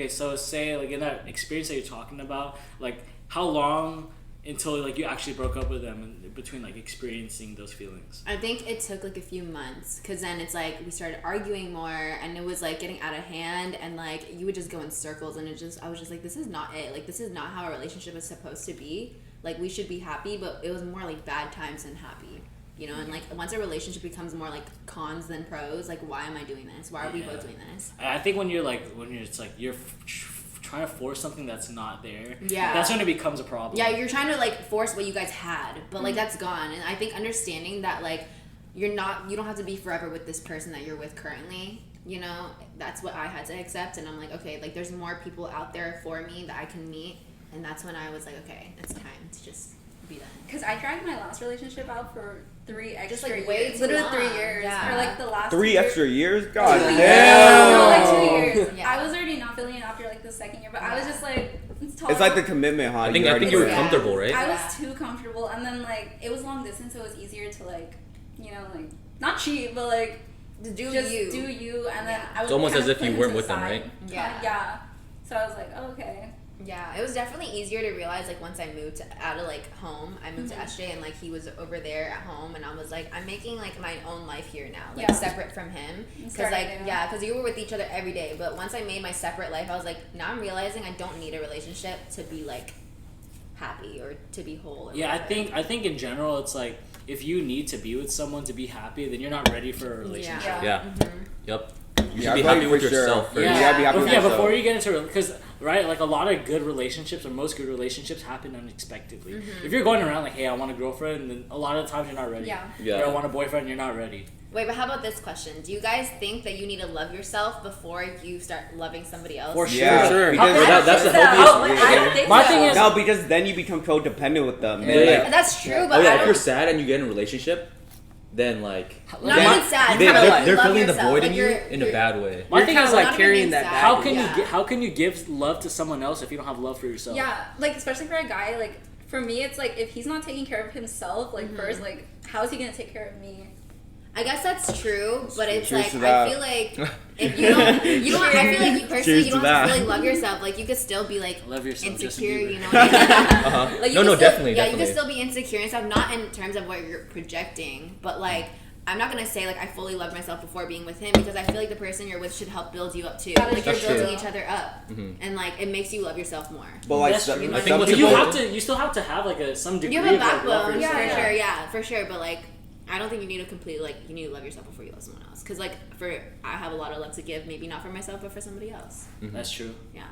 so say like in that experience that you're talking about, like how long until like you actually broke up with them and between like experiencing those feelings? I think it took like a few months because then it's like we started arguing more and it was like getting out of hand and like you would just go in circles and I was just like, this is not it. Like this is not how a relationship is supposed to be. Like we should be happy, but it was more like bad times than happy. You know, and like once a relationship becomes more like cons than pros, like why am I doing this? Why are we both doing this? I think when you're it's like you're trying to force something that's not there. Yeah. That's when it becomes a problem. Yeah, you're trying to like force what you guys had, but like that's gone. And I think understanding that like you don't have to be forever with this person that you're with currently. you know, that's what I had to accept. And I'm like, okay, like there's more people out there for me that I can meet. And that's when I was like, okay, it's time to just be done. Because I dragged my last relationship out for 3 extra Just, like, years. way too Literally long. 3 years. Yeah. Or like the last 3 2 years. extra years? God 2 years. damn. No, like 2 years. Yeah. I was already not feeling it after like the second year, but I was just like, It's like the commitment, huh? I think you were Yeah. comfortable, right? I Yeah. was too comfortable, and then like it was long distance, so it was easier to like, you know, like not cheat, but like Just do just you. do you, and then Yeah. I would It's almost kind as of if you put him weren't to with the them, side. right? Yeah. Yeah. So I was like, oh, okay. Yeah, it was definitely easier to realize like once I moved out of like home, I moved to SJ and like he was over there at home and I was like, I'm making like my own life here now, like Yeah. separate from him. Because Starting like new. yeah, because you were with each other every day, but once I made my separate life, I was like, now I'm realizing I don't need a relationship to be like happy or to be whole. Or Yeah, whatever. I think in general it's like if you need to be with someone to be happy, then you're not ready for a relationship. Yeah. Yeah. Mhm. Yep. You Yeah, should be I feel happy like with for sure. yourself first. Yeah. You gotta be happy with yourself. Before you get into because right, like a lot of good relationships or most good relationships happen unexpectedly. If you're going around like, hey, I want a girlfriend, then a lot of the times you're not ready. Yeah. Yeah. Or I want a boyfriend, you're not ready. Wait, but how about this question? Do you guys think that you need to love yourself before you start loving somebody else? For Yeah, sure. because How- Well, that's the So, healthiest. I don't think My so. thing is- no, because then you become codependent with them. Yeah, yeah. That's true, but Oh yeah, I if don't. you're sad and you get in a relationship, then like Not Yeah. even sad. they, kinda they're, like they're love filling the yourself. void Like in you you're- in a bad way. My You're thing kind is of like, like not carrying even that sad. back. how can Yeah. how can you give love to someone else if you don't have love for yourself? Yeah, like especially for a guy, like for me, it's like if he's not taking care of himself, like first, like how is he gonna take care of me? I guess that's true, but it's Cheers like to that. I feel like if you don't, I feel like you personally Cheers you to don't have to that. really love yourself. Like you could still be like Love yourself, Justin insecure, Bieber. you know what I mean? Uh-huh. Like, you No, can no, still, definitely, yeah, definitely. you can still be insecure and stuff. Not in terms of what you're projecting, but like I'm not gonna say like I fully love myself before being with him because I feel like the person you're with should help build you up too. That is Like you're That's building true. each other up, and like it makes you love yourself more. But like, That's some, true. I some think what's But you people- have to. You still have to have like some degree You have a of like, love for backbone, yourself. for sure, yeah, for sure. But like, I don't think you need to completely like you need to love yourself before you love someone else. Cause like I have a lot of love to give, maybe not for myself, but for somebody else. That's true. Yeah,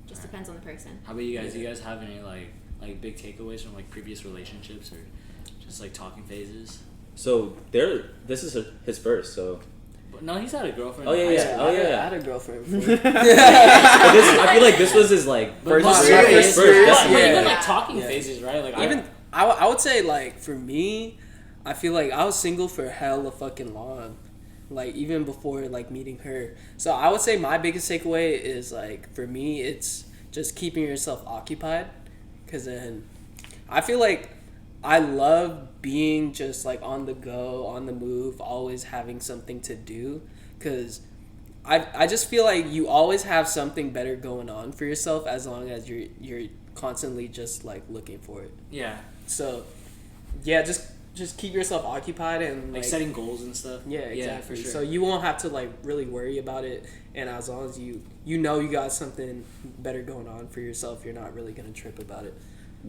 just depends on the person. How about you guys? Do you guys have any like big takeaways from like previous relationships or just like talking phases? So this is his first. So But no, he's had a girlfriend. Oh, in yeah, high yeah. school. Oh, yeah. I had a girlfriend before. but I feel like this was his like But first serious, first. but definitely. even Yeah. like talking Yeah. phases, right? Like Even I would say like for me, I feel like I was single for hella fucking long, like even before like meeting her. So I would say my biggest takeaway is like for me it's just keeping yourself occupied, because then I feel like I love being just like on the go, on the move, always having something to do, because I just feel like you always have something better going on for yourself as long as you're constantly just like looking for it. yeah, So, yeah, just keep yourself occupied and like setting goals and stuff. Yeah, exactly. for sure. So you won't have to like really worry about it, and as long as you know you got something better going on for yourself, you're not really gonna trip about it.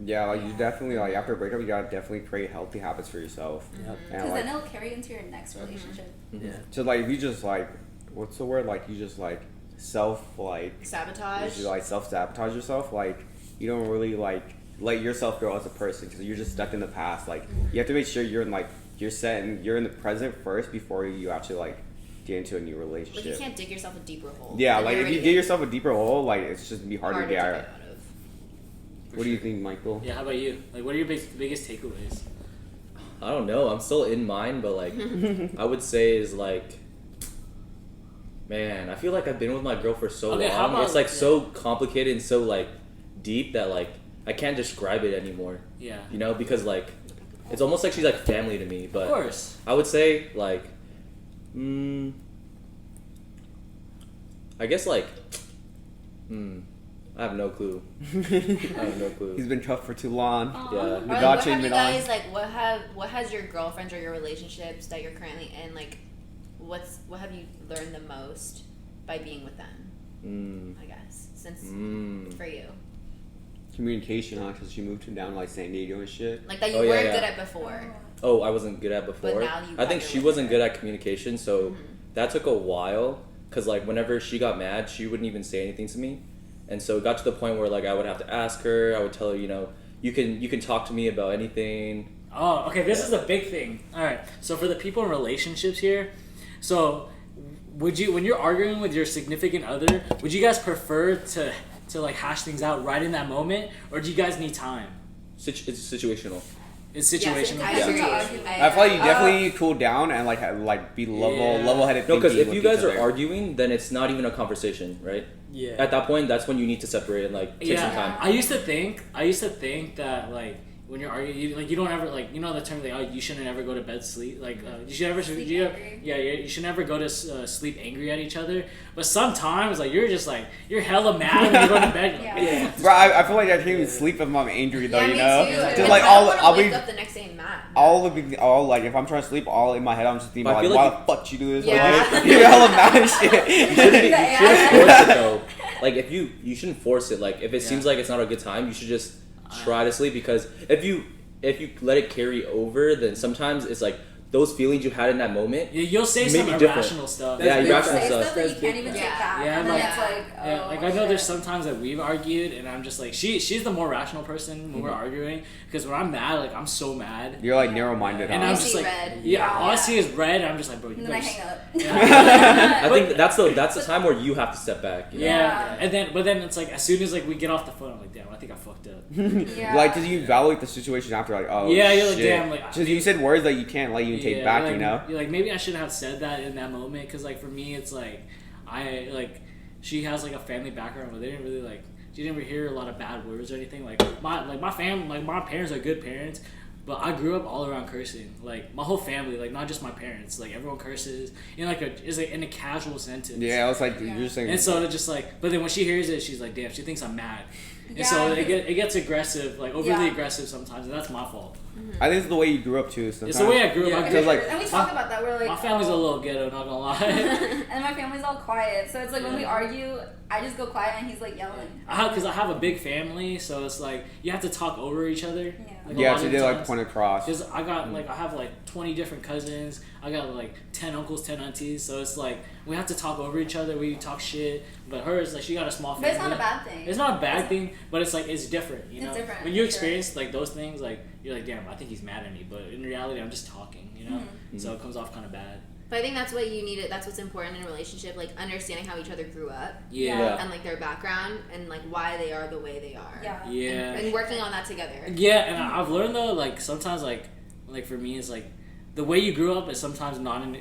Yeah, like you definitely like after a breakup, you gotta definitely create healthy habits for yourself. Yep. And Because like, then it'll carry into your next relationship. Yeah. so like if you just like, what's the word? Like you just like self Sabotage. self sabotage yourself. Like you don't really like let yourself grow as a person because you're just stuck in the past. Like you have to make sure you're in like you're in the present first before you actually like get into a new Like you relationship. can't dig yourself a deeper hole. Yeah, than like you're if you already dig in. yourself a deeper hole, like it's just gonna be harder to get out. of. What do you think, Michael? Yeah, how about you? Like, what are your biggest takeaways? I don't know. I'm still in mine, but like I would say is like, man, I feel like I've been with my girl for so Okay, how long. about- It's like yeah. so complicated and so like deep that like I can't describe it anymore. Yeah, You know, because like it's almost like she's like family to me. of But course. I would say like, I guess like, I have no clue. I have no clue. He's been tough for too long. Aw. Yeah. Or, The like, God what changed have you it on. guys like? What has your girlfriends or your relationships that you're currently in like? What have you learned the most by being with them? I guess since for you, Communication, huh? Because she moved him down to like San Diego and shit. like that you Oh, yeah, weren't yeah. good at before. Oh, I wasn't good at before. now you I got think your she way wasn't better. good at communication, so that took a while. Cause like whenever she got mad, she wouldn't even say anything to me, and so it got to the point where like I would have to ask her. I would tell her, you know, you can talk to me about anything. Oh, okay. This is a big thing. All right. So for the people in relationships here, so would you, when you're arguing with your significant other, would you guys prefer to like hash things out right in that moment, or do you guys need time? It's situational. It's situational. I agree. I feel like you definitely need to cool down and like be level-headed. No, because thinking if you with guys each are other. arguing, then it's not even a conversation, right? Yeah. At that point, that's when you need to separate and like take some time. I used to think that like when you're arguing, you don't ever like, you know the term like, oh, you shouldn't ever go to bed sleep like you should never you should never go to sleep angry at each other. But sometimes like you're hella mad when you go to bed. Yeah. Bro, I feel like I can't even sleep if I'm angry though. Yeah, you me know, too. just Like, like I don't wanna I'll wake be up the next day and mad. all like if I'm trying to sleep, all in my head I'm just thinking But I like, feel why like the fuck you do this? Yeah. Like, you're hella mad and shit. You shouldn't force it though. Like if you shouldn't force it. Like if it seems like it's not a good time, you should just try to sleep, because if you let it carry over, then sometimes it's like those feelings you had in that moment. Yeah, you'll say some Maybe irrational different. stuff. Yeah, You'll irrational say stuff. stuff that you can't even take back. Yeah, and then like- it's like, oh, Yeah, like I know shit. there's sometimes that we've argued and I'm just like she's the more rational person when we're arguing, because when I'm mad, like I'm so mad You're like narrow-minded. and huh? I'm You just see like red. yeah, all I Yeah. see is red and I'm just like, bro, you And then I better hang up. Yeah. I think that's the time where you have to step back. You know? Yeah, and then it's like as soon as like we get off the phone, I'm like, damn, I think I fucked up. Yeah. Like, did you evaluate the situation after? Like, oh Yeah, you're like, shit. damn, like, just you said words that you can't let you take Yeah, back. like, You know. You're like, maybe I shouldn't have said that in that moment, because like for me, it's like she has like a family background where they didn't really like. She didn't ever hear a lot of bad words or anything. Like my family, like my parents are good parents, but I grew up all around cursing. Like my whole family, like not just my parents, like everyone curses in like in a casual sentence. Yeah, I was like, you're just saying. And so it's just like, but then when she hears it, she's like, damn, she thinks I'm mad. And so it gets aggressive, like overly aggressive sometimes, and that's my fault. I think it's the way you grew up too. Sometimes. It's the way I grew up. I because, like, and we talk about that. We're like, my family's a little ghetto, not gonna lie. and my family's all quiet. So it's like when we argue, I just go quiet and he's like yelling. Because I have a big family, so it's like you have to talk over each other. Yeah. Like, a yeah, lot so of you did like times. point across. Because I got like I have like 20 different cousins. I got like 10 uncles, 10 aunties. So it's like we have to talk over each other. We talk shit. But hers, like she got a small family. But it's not a bad thing. It's not a bad thing, but it's like it's different. You know, It's different, when you sure. experience like those things, like you're like, damn, I think he's mad at me. But in reality, I'm just talking. You know, so it comes off kind of bad. But I think that's what you need. That's what's important in a relationship, like understanding how each other grew up Yeah. and like their background and like why they are the way they are. Yeah. Yeah. And working on that together. Yeah, and I've learned though, like sometimes, like for me, it's like the way you grew up is sometimes not an.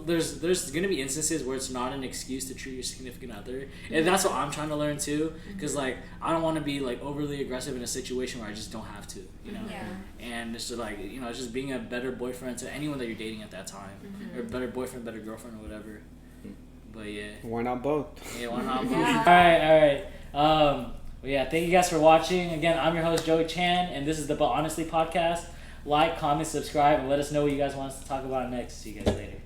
There's gonna be instances where it's not an excuse to treat your significant other, and that's what I'm trying to learn too. Because like I don't want to be like overly aggressive in a situation where I just don't have to, you know. Yeah. And it's just like it's just being a better boyfriend to anyone that you're dating at that time, or better boyfriend, better girlfriend, or whatever. But yeah. Why not both? Yeah, why not? Yeah. All right. Well, yeah, thank you guys for watching. Again, I'm your host, Joey Chan, and this is the But Honestly podcast. Like, comment, subscribe, and let us know what you guys want us to talk about next. See you guys later.